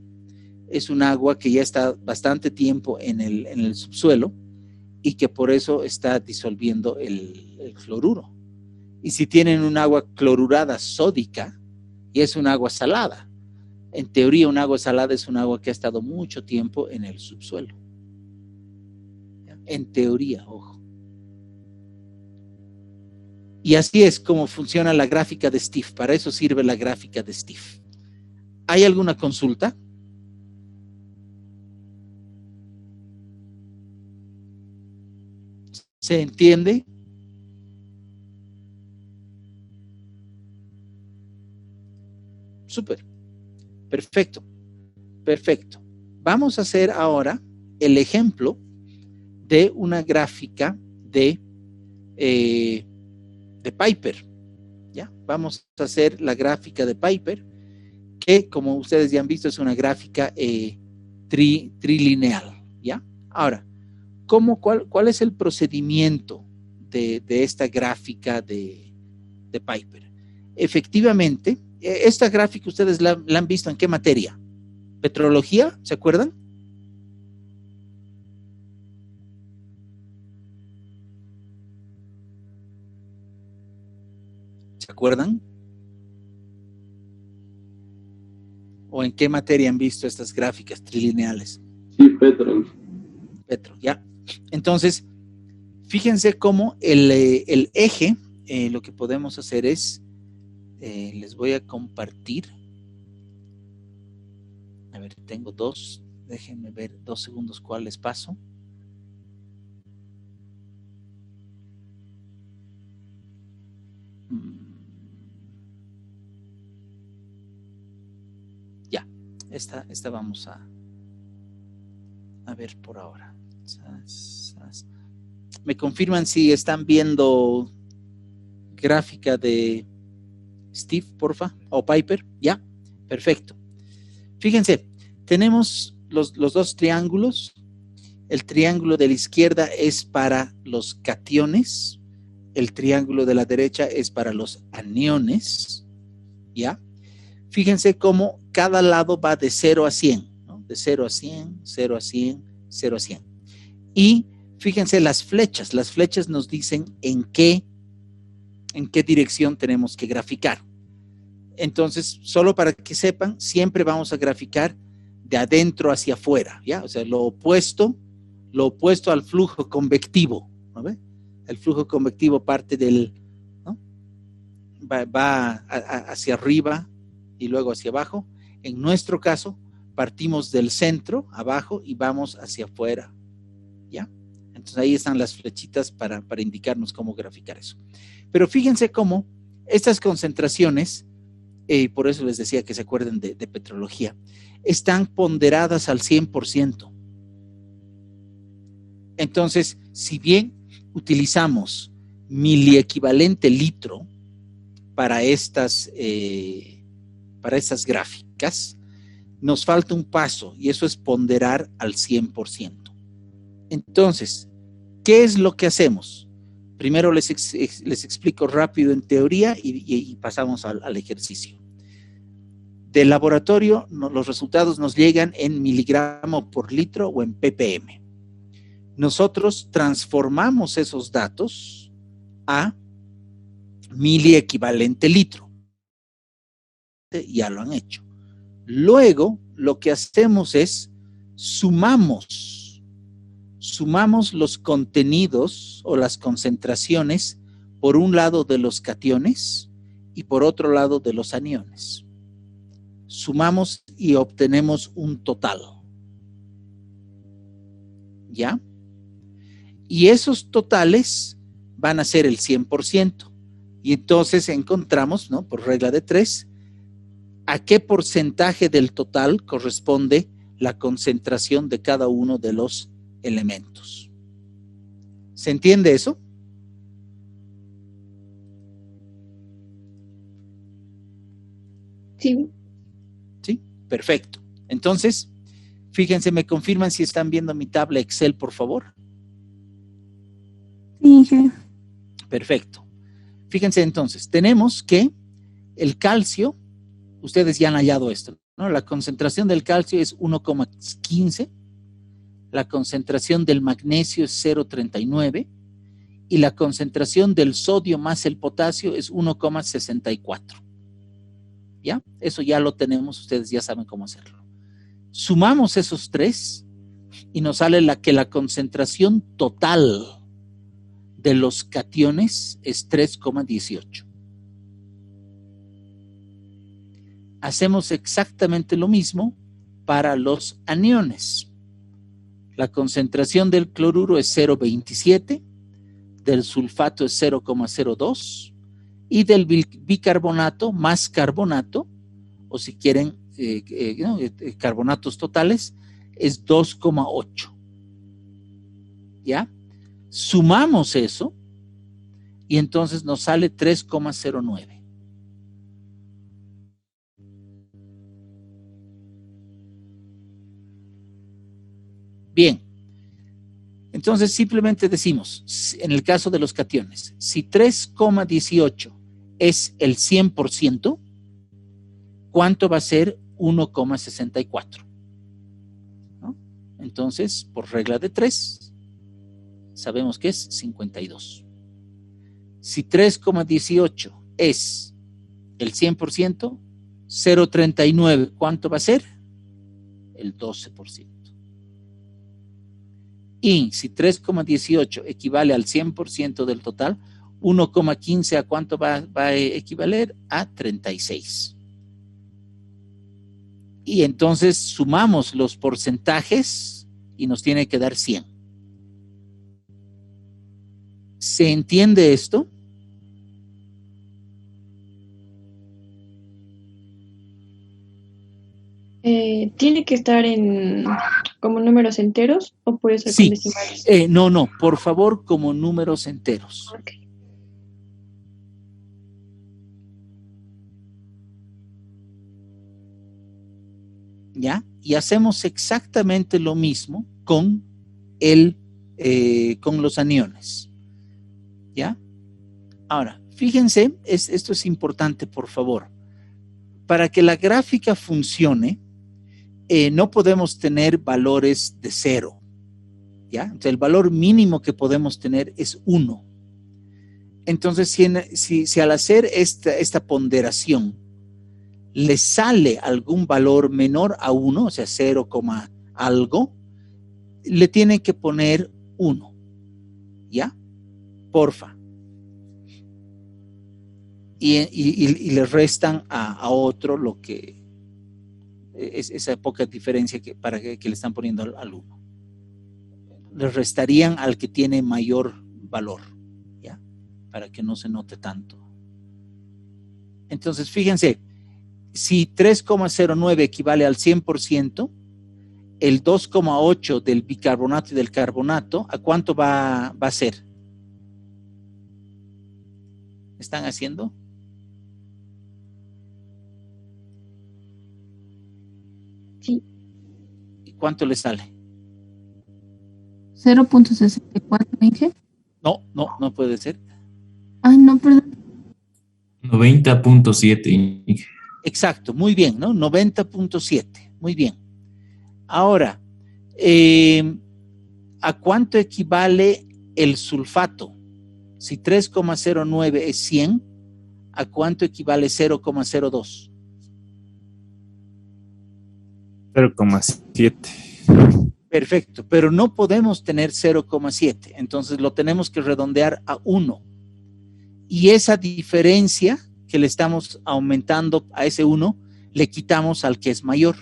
es un agua que ya está bastante tiempo en el subsuelo y que por eso está disolviendo el cloruro. Y si tienen un agua clorurada sódica, y es un agua salada, en teoría un agua salada es un agua que ha estado mucho tiempo en el subsuelo. En teoría, ojo. Y así es como funciona la gráfica de STIF. Para eso sirve la gráfica de STIF. ¿Hay alguna consulta? ¿Se entiende? Súper. Perfecto. Perfecto. Vamos a hacer ahora el ejemplo de una gráfica de Piper. ¿Ya? Vamos a hacer la gráfica de Piper, que como ustedes ya han visto es una gráfica trilineal. ¿Ya? Ahora, ¿cuál es el procedimiento de esta gráfica de Piper? Efectivamente, esta gráfica ustedes la han visto ¿en qué materia? ¿Petrología? ¿Se acuerdan? ¿Se acuerdan? ¿O en qué materia han visto estas gráficas trilineales? Sí, Petro, ya. Entonces, fíjense cómo el eje, lo que podemos hacer es, les voy a compartir. A ver, tengo dos, déjenme ver 2 segundos cuál les paso. Ya, esta vamos a ver por ahora. ¿Me confirman si están viendo gráfica de Steve, porfa? ¿O Piper? ¿Ya? Perfecto. Fíjense, tenemos los 2 triángulos. El triángulo de la izquierda es para los cationes. El triángulo de la derecha es para los aniones. ¿Ya? Fíjense cómo cada lado va de 0 a 100. ¿No? De 0 a 100, 0 a 100, 0 a 100. Y fíjense las flechas. Las flechas nos dicen en qué dirección tenemos que graficar. Entonces, solo para que sepan, siempre vamos a graficar de adentro hacia afuera, ¿ya? O sea, lo opuesto al flujo convectivo, ¿no ve? El flujo convectivo parte del, ¿no? va hacia arriba y luego hacia abajo. En nuestro caso, partimos del centro, abajo, y vamos hacia afuera, ¿ya? Entonces ahí están las flechitas para indicarnos cómo graficar eso. Pero fíjense cómo estas concentraciones, por eso les decía que se acuerden de petrología, están ponderadas al 100%. Entonces, si bien utilizamos miliequivalente litro para estas gráficas, nos falta un paso, y eso es ponderar al 100%. Entonces, ¿qué es lo que hacemos? Primero les explico rápido en teoría y pasamos al ejercicio. Del laboratorio, los resultados nos llegan en miligramo por litro o en ppm. Nosotros transformamos esos datos a miliequivalente litro. Ya lo han hecho. Luego, lo que hacemos es sumamos los contenidos o las concentraciones por un lado de los cationes y por otro lado de los aniones. Sumamos y obtenemos un total. ¿Ya? Y esos totales van a ser el 100%. Y entonces encontramos, ¿no?, por regla de 3, a qué porcentaje del total corresponde la concentración de cada uno de los elementos. ¿Se entiende eso? Sí. Sí, perfecto. Entonces, fíjense, me confirman si están viendo mi tabla Excel, por favor. Sí. Perfecto. Fíjense entonces, tenemos que el calcio, ustedes ya han hallado esto, ¿no? La concentración del calcio es 1,15, la concentración del magnesio es 0,39 y la concentración del sodio más el potasio es 1,64. ¿Ya? Eso ya lo tenemos, ustedes ya saben cómo hacerlo. Sumamos esos tres y nos sale que la concentración total de los cationes es 3,18. Hacemos exactamente lo mismo para los aniones. La concentración del cloruro es 0,27, del sulfato es 0,02 y del bicarbonato más carbonato, o si quieren carbonatos totales, es 2,8. ¿Ya? Sumamos eso y entonces nos sale 3,09. Bien, entonces simplemente decimos, en el caso de los cationes, si 3,18 es el 100%, ¿cuánto va a ser 1,64? ¿No? Entonces, por regla de 3, sabemos que es 52. Si 3,18 es el 100%, 0,39, ¿cuánto va a ser? El 12%. Y si 3,18 equivale al 100% del total, 1,15 ¿a cuánto va a equivaler? A 36. Y entonces sumamos los porcentajes y nos tiene que dar 100. ¿Se entiende esto? ¿Tiene que estar como números enteros o puede ser con decimales? No, por favor, como números enteros. Okay. ¿Ya? Y hacemos exactamente lo mismo con los aniones. ¿Ya? Ahora, fíjense, esto es importante, por favor. Para que la gráfica funcione, no podemos tener valores de 0. ¿Ya? Entonces, el valor mínimo que podemos tener es 1. Entonces, si al hacer esta ponderación le sale algún valor menor a 1, o sea, 0, algo, le tienen que poner 1. ¿Ya? Porfa. Y le restan a otro lo que es esa poca diferencia que le están poniendo al 1. Le restarían al que tiene mayor valor, ¿ya? Para que no se note tanto. Entonces, fíjense, si 3,09 equivale al 100%, el 2,8 del bicarbonato y del carbonato, ¿a cuánto va a ser? ¿Están haciendo? Sí. ¿Y cuánto le sale? 0.64, Inge. No puede ser. Ay, no, perdón. 90.7, Inge. Exacto, muy bien, ¿no? 90.7, muy bien. Ahora, ¿a cuánto equivale el sulfato? Si 3,09 es 100, ¿a cuánto equivale 0,02? 0,7. Perfecto, pero no podemos tener 0,7, entonces lo tenemos que redondear a 1. Y esa diferencia que le estamos aumentando a ese 1, le quitamos al que es mayor.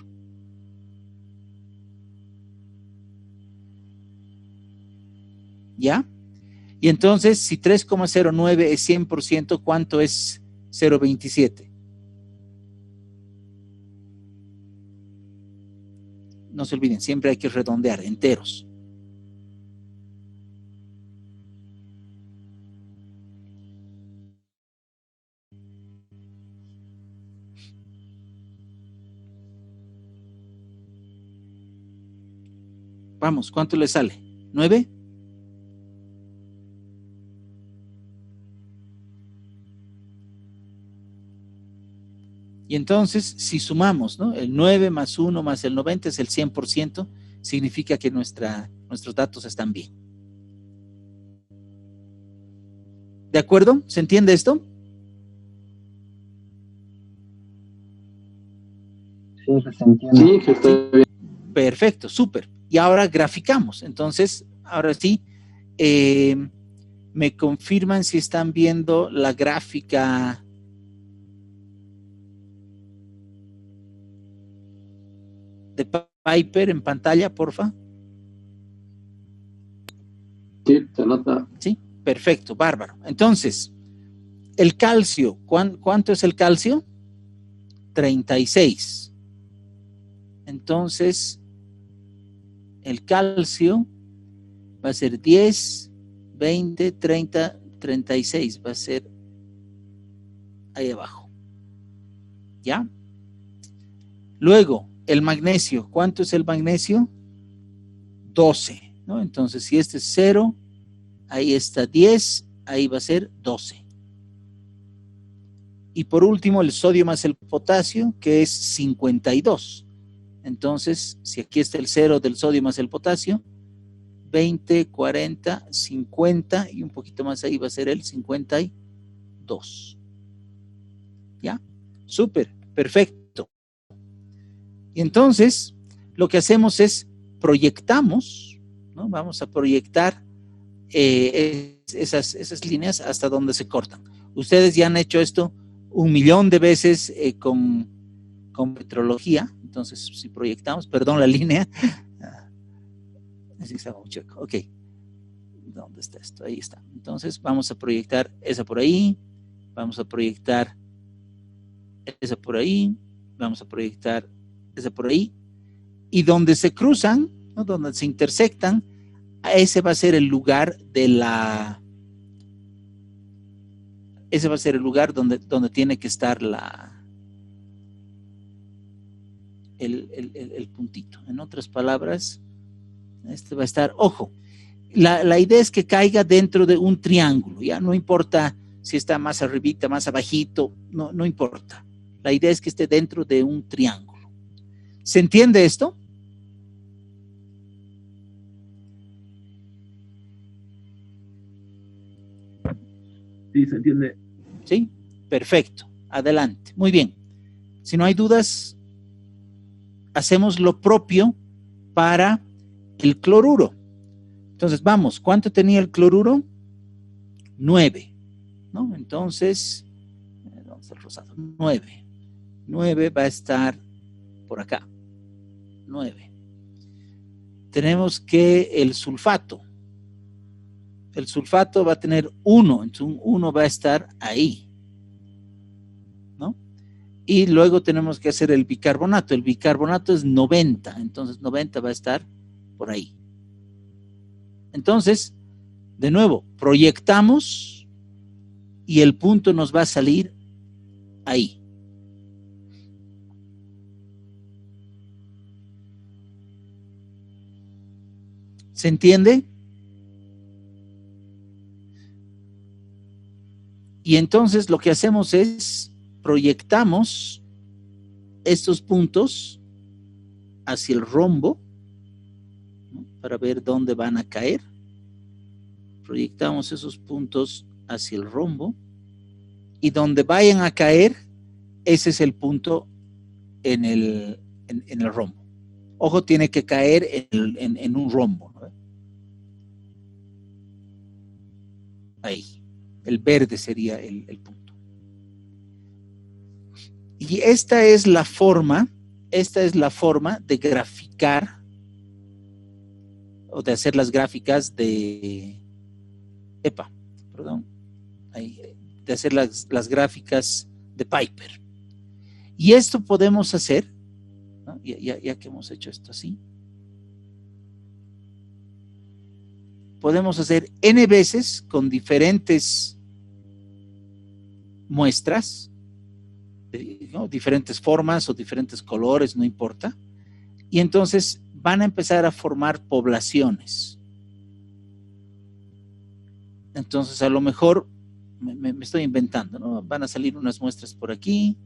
¿Ya? Y entonces, si 3,09 es 100%, ¿cuánto es 0,27? No se olviden, siempre hay que redondear, enteros. Vamos, ¿cuánto le sale? ¿9? Y entonces, si sumamos, ¿no? El 9 más 1 más el 90 es el 100%, significa que nuestros datos están bien. ¿De acuerdo? ¿Se entiende esto? Sí, se entiende. Sí, que está bien. Perfecto, súper. Y ahora graficamos. Entonces, ahora sí, me confirman si están viendo la gráfica de Piper en pantalla, porfa. Sí, se nota. Sí, perfecto, bárbaro. Entonces, el calcio, ¿cuánto es el calcio? 36. Entonces, el calcio va a ser 10, 20, 30, 36. Va a ser ahí abajo. ¿Ya? Luego, el magnesio. ¿Cuánto es el magnesio? 12, ¿no? Entonces, si este es 0, ahí está 10, ahí va a ser 12. Y por último, el sodio más el potasio, que es 52. Entonces, si aquí está el 0 del sodio más el potasio, 20, 40, 50 y un poquito más ahí va a ser el 52. ¿Ya? Súper, perfecto. Y entonces, lo que hacemos es proyectamos, ¿no? Vamos a proyectar esas líneas hasta donde se cortan. Ustedes ya han hecho esto 1,000,000 de veces con metrología. Entonces, si proyectamos, perdón la línea, así está mucho. Ok, ¿dónde está esto? Ahí está. Entonces, vamos a proyectar esa por ahí, vamos a proyectar esa por ahí, vamos a proyectar esa por ahí, y donde se cruzan, ¿no? Donde se intersectan, ese va a ser el lugar ese va a ser el lugar donde tiene que estar el puntito. En otras palabras, este va a estar, ojo, la idea es que caiga dentro de un triángulo, ya no importa si está más arribita, más abajito, no importa. La idea es que esté dentro de un triángulo. ¿Se entiende esto? Sí, se entiende. Sí, perfecto. Adelante. Muy bien. Si no hay dudas, hacemos lo propio para el cloruro. Entonces, vamos, ¿cuánto tenía el cloruro? 9, ¿no? Entonces, vamos al rosado, 9. 9 va a estar por acá, 9. Tenemos que el sulfato va a tener 1, entonces un 1 va a estar ahí, ¿no? Y luego tenemos que hacer el bicarbonato es 90, entonces 90 va a estar por ahí. Entonces, de nuevo, proyectamos y el punto nos va a salir ahí. ¿Se entiende? Y entonces lo que hacemos es proyectamos estos puntos hacia el rombo, ¿no? Para ver dónde van a caer. Proyectamos esos puntos hacia el rombo y donde vayan a caer, ese es el punto en el rombo. Ojo, tiene que caer en un rombo, ¿no? Ahí, el verde sería el punto. Y esta es la forma de graficar o de hacer las gráficas de de hacer las gráficas de Piper. Y esto podemos hacer, ¿no? Ya que hemos hecho esto así, podemos hacer n veces con diferentes muestras, ¿no? Diferentes formas o diferentes colores, no importa, y entonces van a empezar a formar poblaciones. Entonces a lo mejor me estoy inventando, ¿no? Van a salir unas muestras por aquí,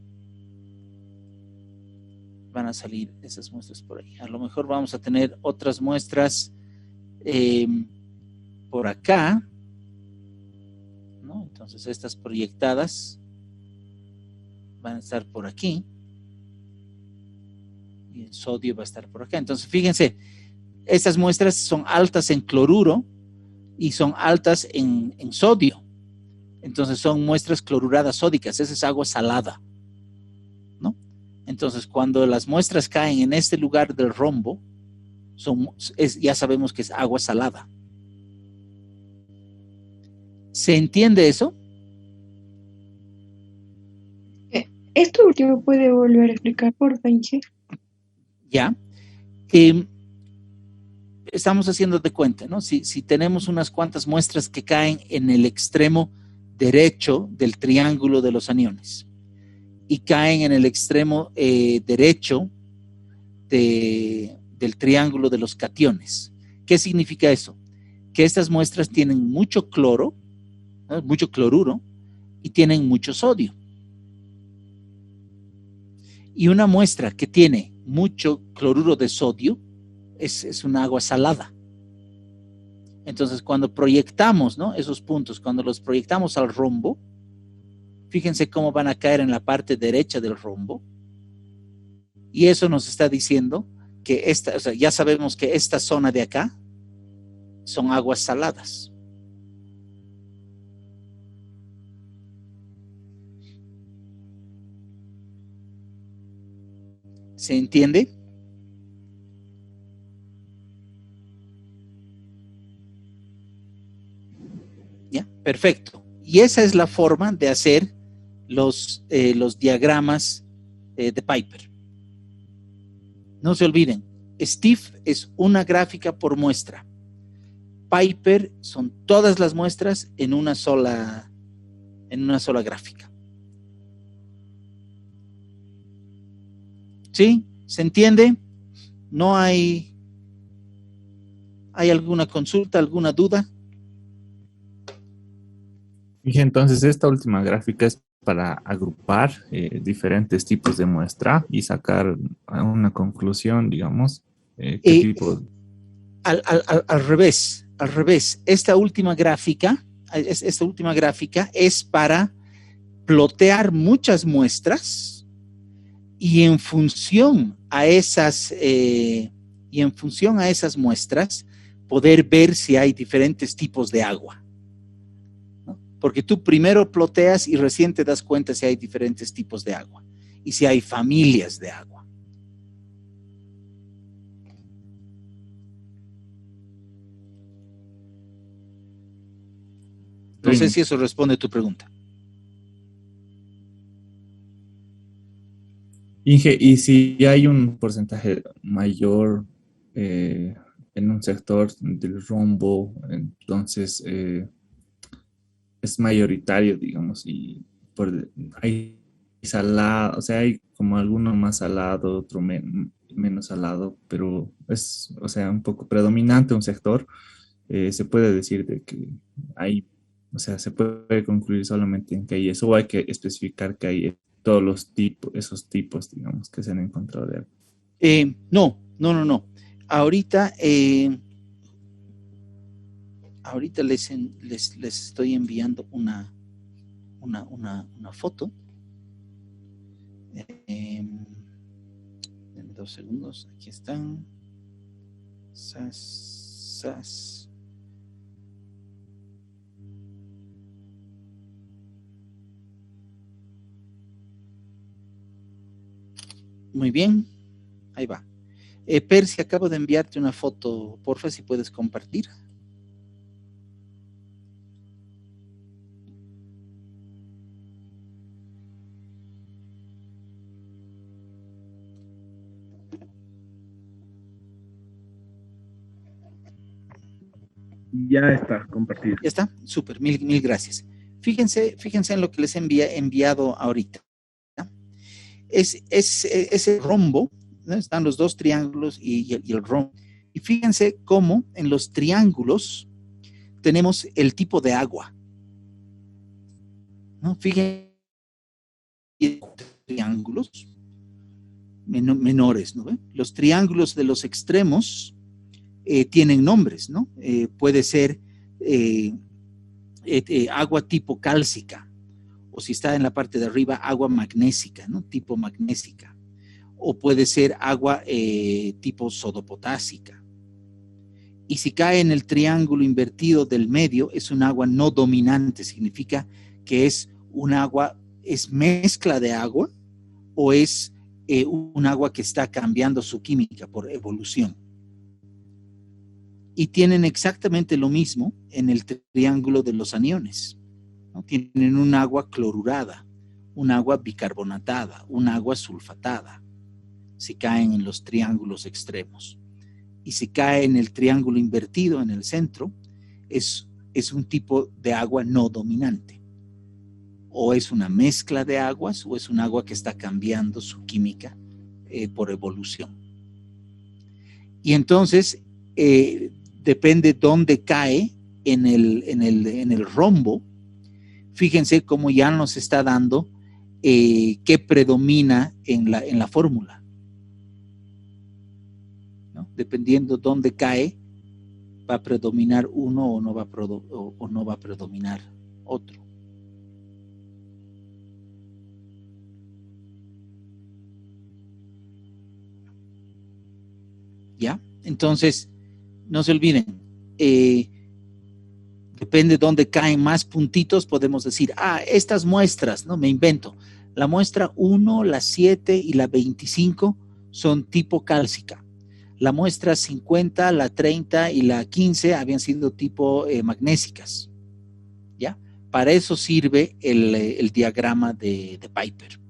van a salir esas muestras por ahí. A lo mejor vamos a tener otras muestras por acá, ¿no? Entonces estas proyectadas van a estar por aquí y el sodio va a estar por acá. Entonces fíjense, estas muestras son altas en cloruro y son altas en sodio. Entonces son muestras cloruradas sódicas, esa es agua salada, ¿no? Entonces cuando las muestras caen en este lugar del rombo, ya sabemos que es agua salada. ¿Se entiende eso? Esto último puede volver a explicar, por favor. Ya. Estamos haciendo de cuenta, ¿no? Si tenemos unas cuantas muestras que caen en el extremo derecho del triángulo de los aniones y caen en el extremo derecho del triángulo de los cationes. ¿Qué significa eso? Que estas muestras tienen mucho cloro, ¿no? Mucho cloruro y tienen mucho sodio. Y una muestra que tiene mucho cloruro de sodio es un agua salada. Entonces, cuando proyectamos, ¿no? Esos puntos, cuando los proyectamos al rombo, fíjense cómo van a caer en la parte derecha del rombo. Y eso nos está diciendo que ya sabemos que esta zona de acá son aguas saladas. ¿Se entiende? ¿Ya? Perfecto. Y esa es la forma de hacer los diagramas de Piper. No se olviden, Steve es una gráfica por muestra. Piper son todas las muestras en una sola gráfica. ¿Sí? ¿Se entiende? ¿No hay alguna consulta, alguna duda? Y entonces esta última gráfica es para agrupar diferentes tipos de muestra y sacar una conclusión, digamos. ¿Qué tipo? Al revés. Esta última gráfica es para plotear muchas muestras y en función a esas muestras, poder ver si hay diferentes tipos de agua, ¿no? Porque tú primero ploteas y recién te das cuenta si hay diferentes tipos de agua y si hay familias de agua. No sé si eso responde a tu pregunta. Inge, y si hay un porcentaje mayor en un sector del rombo, entonces es mayoritario, digamos, y hay salado, o sea, hay como alguno más salado, otro menos salado, pero es, o sea, un poco predominante un sector. Se puede decir de que hay, o sea, se puede concluir solamente en que hay eso, o hay que especificar que hay todos los tipos, esos tipos, digamos, que se han encontrado de agua. No. Ahorita les estoy enviando una foto. Denme 2 segundos. Aquí están. Sas. Muy bien, ahí va. Percy, acabo de enviarte una foto, porfa, si puedes compartir. Ya está compartido. Ya está, súper, mil gracias. Fíjense en lo que les he enviado ahorita. Es ese rombo, ¿no? Están los dos triángulos y el rombo. Y fíjense cómo en los triángulos tenemos el tipo de agua, ¿no? Fíjense, triángulos menores, ¿no? Los triángulos de los extremos tienen nombres, ¿no? Puede ser agua tipo cálcica, o si está en la parte de arriba, agua magnésica, ¿no? Tipo magnésica. O puede ser agua tipo sodopotásica. Y si cae en el triángulo invertido del medio, es un agua no dominante, significa que es un agua, es mezcla de agua, o es un agua que está cambiando su química por evolución. Y tienen exactamente lo mismo en el triángulo de los aniones, ¿no? Tienen un agua clorurada, un agua bicarbonatada, un agua sulfatada, si caen en los triángulos extremos. Y si cae en el triángulo invertido en el centro, es un tipo de agua no dominante. O es una mezcla de aguas, o es un agua que está cambiando su química por evolución. Y entonces, depende dónde cae en el rombo. Fíjense cómo ya nos está dando qué predomina en la fórmula, ¿no? Dependiendo dónde cae, va a predominar uno o no va a predominar otro. ¿Ya? Entonces, no se olviden, depende de dónde caen más puntitos, podemos decir, estas muestras, ¿no? Me invento, la muestra 1, la 7 y la 25 son tipo cálcica. La muestra 50, la 30 y la 15 habían sido tipo magnésicas. ¿Ya? Para eso sirve el diagrama de Piper.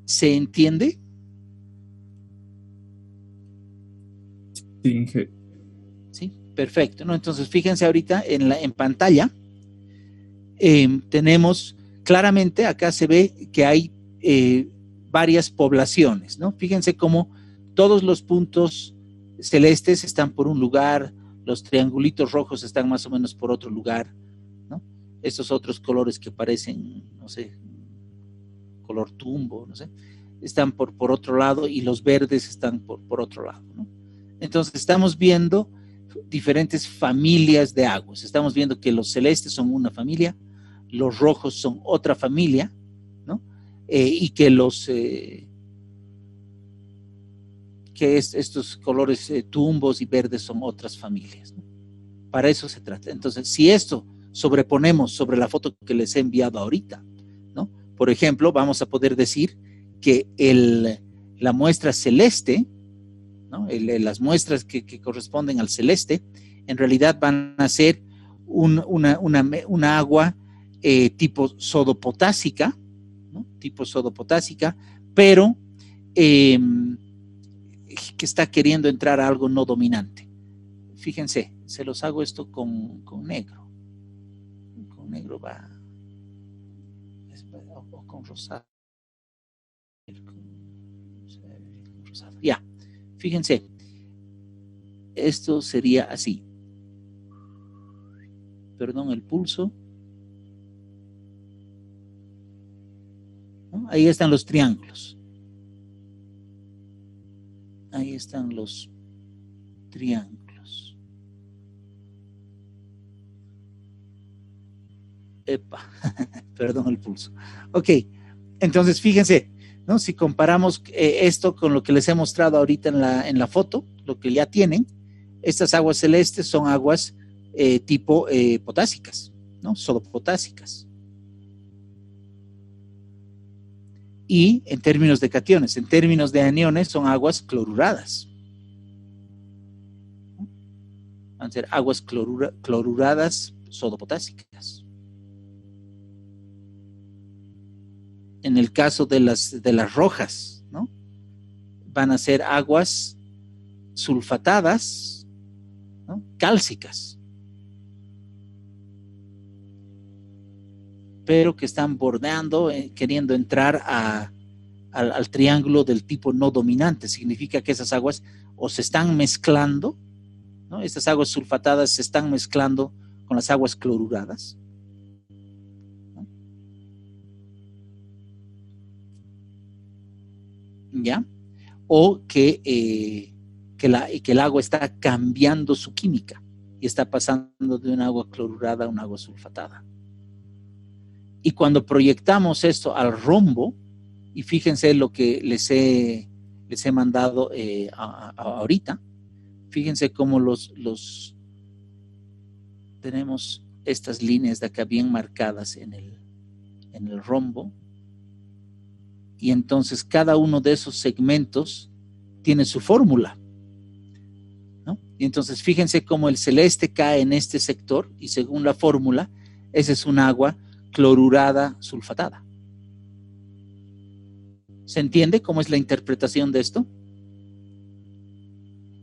¿Se entiende? Sí, perfecto, ¿no? Entonces, fíjense ahorita en pantalla, tenemos claramente, acá se ve que hay varias poblaciones, ¿no? Fíjense cómo todos los puntos celestes están por un lugar, los triangulitos rojos están más o menos por otro lugar, ¿no? Estos otros colores que parecen, no sé, color tumbo, no sé, están por otro lado, y los verdes están por otro lado, ¿no? Entonces estamos viendo diferentes familias de aguas. Estamos viendo que los celestes son una familia, los rojos son otra familia, ¿no? Y que estos colores tumbos y verdes son otras familias, ¿no? Para eso se trata. Entonces, si esto sobreponemos sobre la foto que les he enviado ahorita, ¿no? Por ejemplo, vamos a poder decir que la muestra celeste, ¿no? Las muestras que corresponden al celeste, en realidad van a ser una agua tipo sodopotásica, ¿no? Tipo sodopotásica, pero que está queriendo entrar a algo no dominante. Fíjense, se los hago esto con negro. Con negro va, o con rosado. Ya, fíjense, esto sería así. Perdón, el pulso. ¿No? Ahí están los triángulos. Ahí están los triángulos. Epa, perdón el pulso. Ok, entonces fíjense, ¿no? Si comparamos esto con lo que les he mostrado ahorita en la foto, lo que ya tienen, estas aguas celestes son aguas tipo potásicas, ¿no? Sodopotásicas. Y en términos de cationes, en términos de aniones, son aguas cloruradas. Van a ser aguas cloruradas sodopotásicas. En el caso de las rojas, ¿no? Van a ser aguas sulfatadas, ¿no? Cálcicas, pero que están bordeando, queriendo entrar al triángulo del tipo no dominante. Significa que esas aguas o se están mezclando, ¿no? Estas aguas sulfatadas se están mezclando con las aguas cloruradas, ¿no? ¿Ya? O que el agua está cambiando su química y está pasando de un agua clorurada a un agua sulfatada. Y cuando proyectamos esto al rombo, y fíjense lo que les he mandado ahorita, fíjense cómo tenemos estas líneas de acá bien marcadas en el rombo, y entonces cada uno de esos segmentos tiene su fórmula, ¿no? Y entonces fíjense cómo el celeste cae en este sector, y según la fórmula, ese es un agua clorurada sulfatada. ¿Se entiende cómo es la interpretación de esto?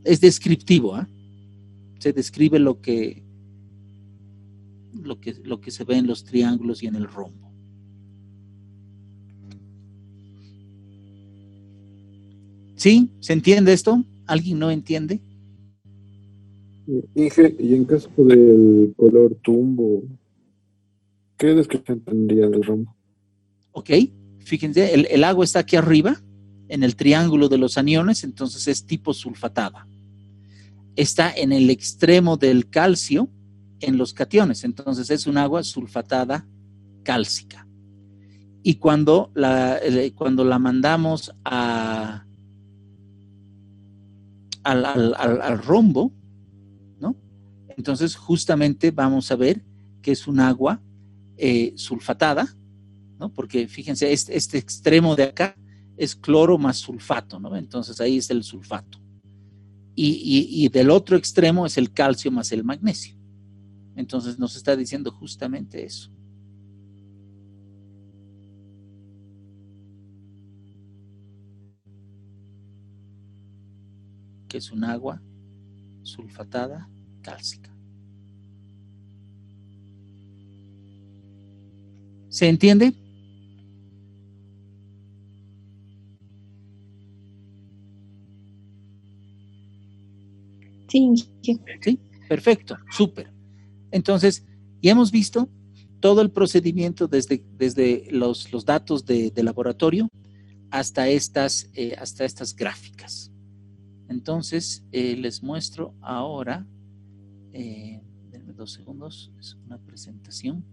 Es descriptivo, ¿eh? Se describe lo que se ve en los triángulos y en el rombo. ¿Sí? ¿Se entiende esto? ¿Alguien no entiende? Inge, y en caso del color tumbo, ¿qué descripción tendría el rombo? Ok, fíjense, el agua está aquí arriba, en el triángulo de los aniones, entonces es tipo sulfatada. Está en el extremo del calcio, en los cationes, entonces es un agua sulfatada cálcica. Y cuando la mandamos al rombo, ¿no? Entonces justamente vamos a ver que es un agua sulfatada, ¿no? Porque fíjense, este extremo de acá es cloro más sulfato, ¿no? Entonces ahí es el sulfato. Y del otro extremo es el calcio más el magnesio. Entonces nos está diciendo justamente eso. Que es un agua sulfatada cálcica. ¿Se entiende? Sí. Sí, perfecto, súper. Entonces, ya hemos visto todo el procedimiento desde los datos de laboratorio hasta estas gráficas. Entonces, les muestro ahora, denme 2 segundos, es una presentación.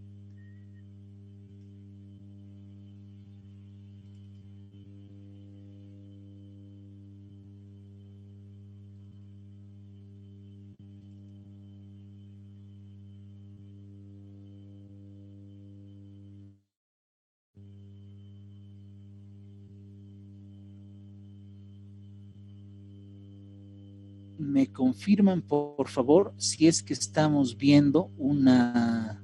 Me confirman, por favor, si es que estamos viendo una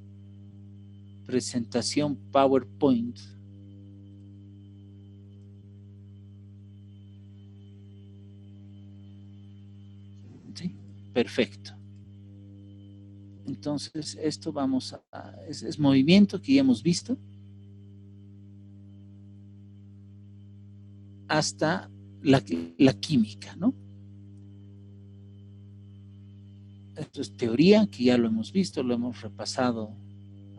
presentación PowerPoint. Sí, perfecto. Entonces, esto vamos a... Es movimiento que ya hemos visto hasta la química, ¿no? Esto es teoría, que ya lo hemos visto, lo hemos repasado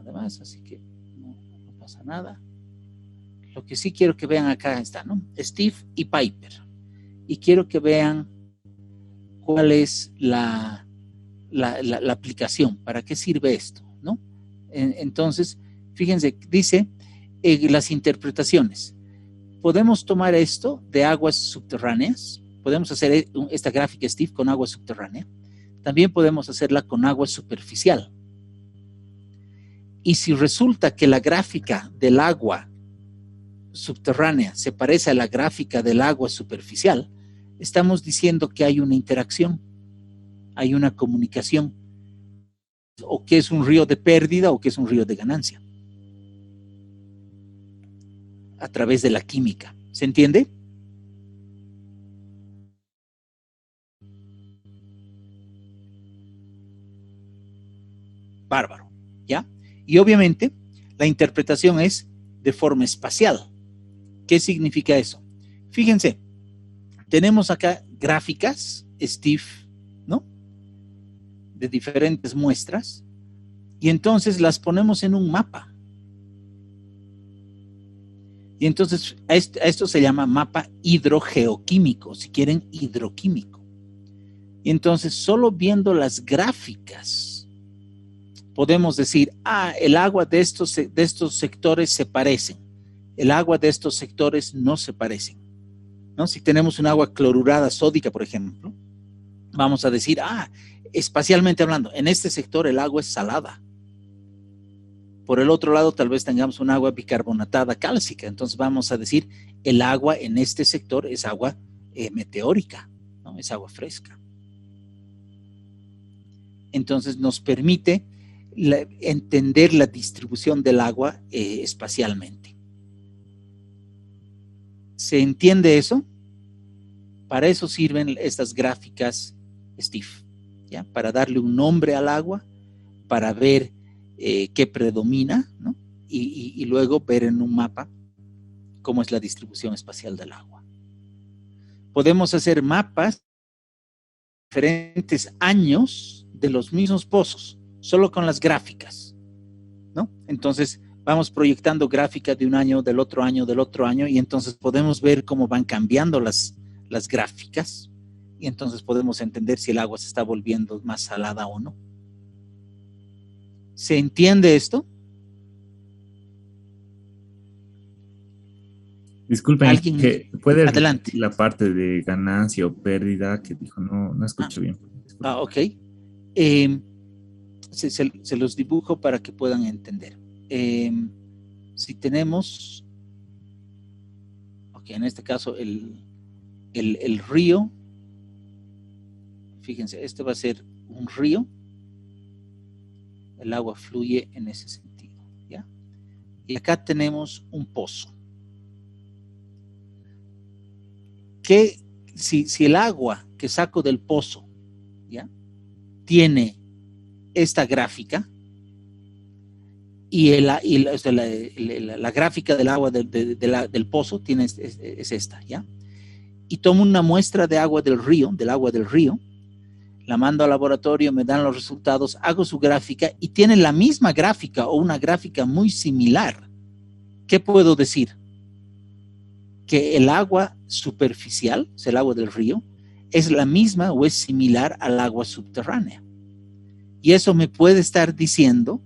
además, así que no pasa nada. Lo que sí quiero que vean acá está, ¿no? Steve y Piper. Y quiero que vean cuál es la aplicación, para qué sirve esto, ¿no? Entonces, fíjense, dice las interpretaciones. Podemos tomar esto de aguas subterráneas, podemos hacer esta gráfica, Steve, con agua subterránea. También podemos hacerla con agua superficial. Y si resulta que la gráfica del agua subterránea se parece a la gráfica del agua superficial, estamos diciendo que hay una interacción, hay una comunicación, o que es un río de pérdida o que es un río de ganancia, a través de la química. ¿Se entiende? Bárbaro, ¿ya? Y obviamente la interpretación es de forma espacial. ¿Qué significa eso? Fíjense, tenemos acá gráficas, Steve, ¿no? De diferentes muestras, y entonces las ponemos en un mapa. Y entonces a esto se llama mapa hidrogeoquímico, si quieren hidroquímico. Y entonces solo viendo las gráficas podemos decir, el agua de estos sectores se parecen, el agua de estos sectores no se parecen, ¿no? Si tenemos un agua clorurada sódica, por ejemplo, vamos a decir, espacialmente hablando, en este sector el agua es salada. Por el otro lado, tal vez tengamos un agua bicarbonatada cálcica, entonces vamos a decir, el agua en este sector es agua meteórica, ¿no? Es agua fresca. Entonces nos permite entender la distribución del agua espacialmente. ¿Se entiende eso? Para eso sirven estas gráficas, Steve, ¿ya? Para darle un nombre al agua, para ver qué predomina, ¿no? Y luego ver en un mapa cómo es la distribución espacial del agua. Podemos hacer mapas de diferentes años de los mismos pozos, solo con las gráficas, ¿no? Entonces vamos proyectando gráficas de un año, del otro año, y entonces podemos ver cómo van cambiando las gráficas, y entonces podemos entender si el agua se está volviendo más salada o no. ¿Se entiende esto? Disculpen, ¿Alguien? ¿puede Adelante. La parte de ganancia o pérdida que dijo? No escucho bien. Ok. Se los dibujo para que puedan entender. Si tenemos, en este caso el río, fíjense, este va a ser un río, el agua fluye en ese sentido, ¿ya? Y acá tenemos un pozo. Que si el agua que saco del pozo, ¿ya?, tiene esta gráfica y la gráfica del agua del pozo tiene es esta, ¿ya? Y tomo una muestra de agua del río, la mando al laboratorio, me dan los resultados, hago su gráfica y tiene la misma gráfica o una gráfica muy similar. ¿Qué puedo decir? Que el agua superficial, o sea, el agua del río, es la misma o es similar al agua subterránea. Y eso me puede estar diciendo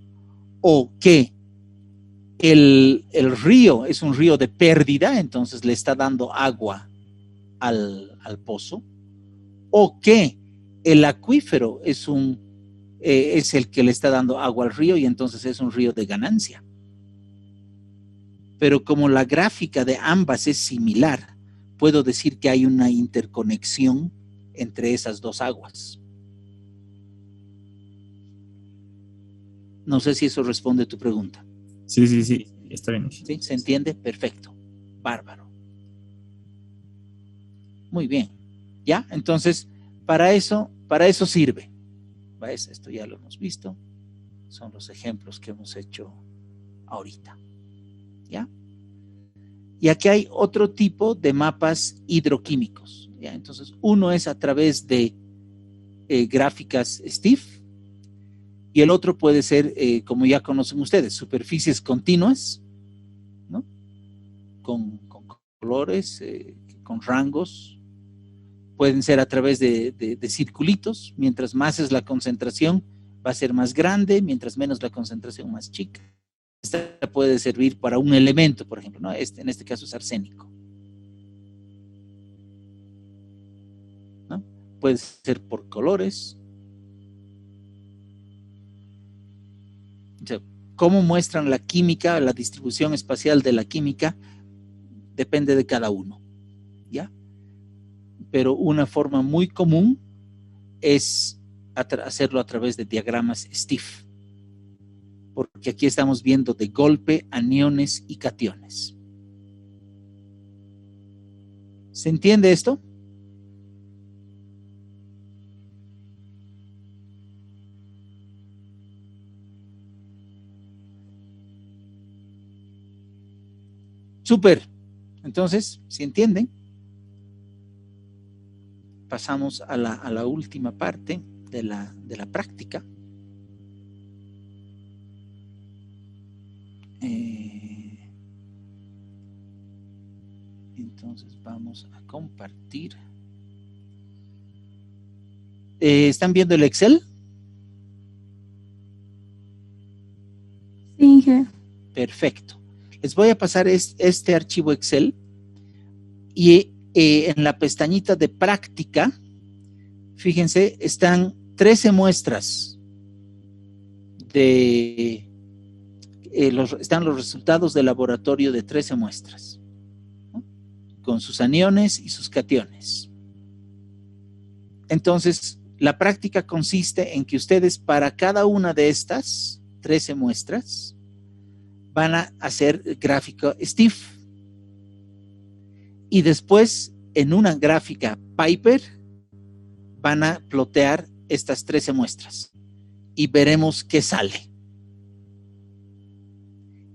o que el río es un río de pérdida, entonces le está dando agua al pozo, o que el acuífero es el que le está dando agua al río y entonces es un río de ganancia. Pero como la gráfica de ambas es similar, puedo decir que hay una interconexión entre esas dos aguas. No sé si eso responde a tu pregunta. Sí, está bien. ¿Sí? ¿Se entiende? Perfecto. Bárbaro. Muy bien. ¿Ya? Entonces, para eso sirve. ¿Ves? Esto ya lo hemos visto. Son los ejemplos que hemos hecho ahorita. ¿Ya? Y aquí hay otro tipo de mapas hidroquímicos. ¿Ya? Entonces, uno es a través de gráficas STIF, y el otro puede ser, como ya conocen ustedes, superficies continuas, ¿no? Con colores, con rangos. Pueden ser a través de circulitos. Mientras más es la concentración, va a ser más grande, mientras menos la concentración, más chica. Esta puede servir para un elemento, por ejemplo, ¿no? En este caso es arsénico, ¿no? Puede ser por colores. O sea, cómo muestran la química, la distribución espacial de la química, depende de cada uno, ¿ya? Pero una forma muy común es hacerlo a través de diagramas STIF, porque aquí estamos viendo de golpe aniones y cationes. ¿Se entiende esto? Súper. Entonces, ¿se entienden? Pasamos a la última parte de la práctica. Entonces vamos a compartir. ¿Están viendo el Excel? Sí, Inge. Perfecto. Les voy a pasar este archivo Excel y en la pestañita de práctica, fíjense, están 13 muestras están los resultados de laboratorio de 13 muestras, ¿no? Con sus aniones y sus cationes. Entonces, la práctica consiste en que ustedes para cada una de estas 13 muestras van a hacer gráfico STIF y después en una gráfica Piper van a plotear estas 13 muestras y veremos qué sale.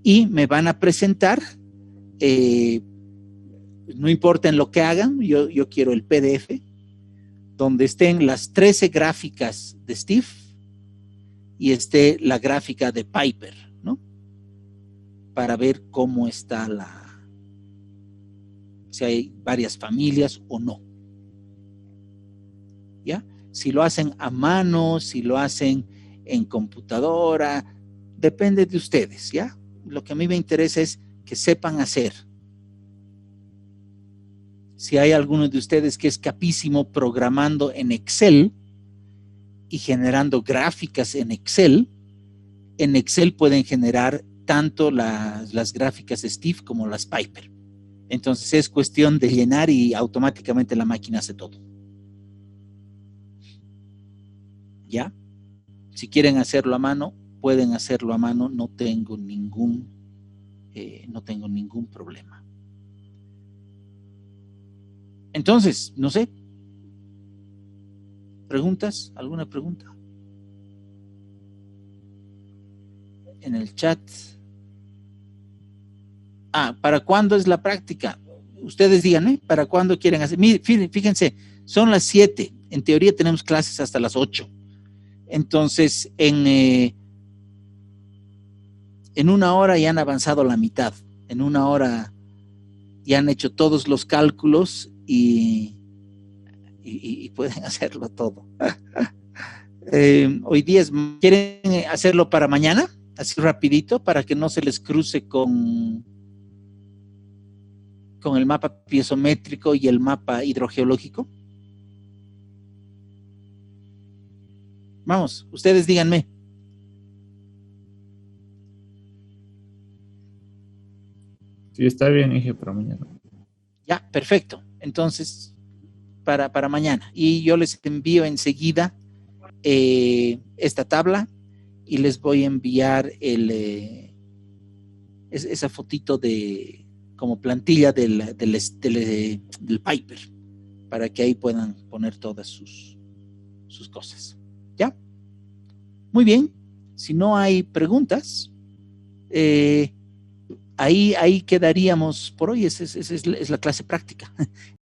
Y me van a presentar, no importa en lo que hagan, yo quiero el PDF, donde estén las 13 gráficas de STIF y esté la gráfica de Piper, ¿no? Para ver cómo está si hay varias familias o no. ¿Ya? Si lo hacen a mano, si lo hacen en computadora, depende de ustedes, ¿ya? Lo que a mí me interesa es que sepan hacer. Si hay alguno de ustedes que es capísimo programando en Excel y generando gráficas en Excel pueden generar tanto las gráficas STIF como las Piper. Entonces es cuestión de llenar y automáticamente la máquina hace todo. ¿Ya? Si quieren hacerlo a mano, pueden hacerlo a mano, no tengo ningún problema. Entonces, no sé, ¿preguntas? ¿Alguna pregunta? En el chat. ¿Para cuándo es la práctica? Ustedes digan, ¿para cuándo quieren hacer? Fíjense, son las 7, en teoría tenemos clases hasta las 8. Entonces, en una hora ya han avanzado la mitad, en una hora ya han hecho todos los cálculos y y pueden hacerlo todo. Hoy día ¿quieren hacerlo para mañana? Así rapidito, para que no se les cruce con el mapa piezométrico y el mapa hidrogeológico. Vamos, ustedes díganme. Sí, está bien, Inge, para mañana. Ya, perfecto. Entonces, para mañana. Y yo les envío enseguida esta tabla y les voy a enviar esa fotito de como plantilla del Piper para que ahí puedan poner todas sus cosas. ¿Ya? Muy bien. Si no hay preguntas, ahí quedaríamos por hoy. Esa es la clase práctica.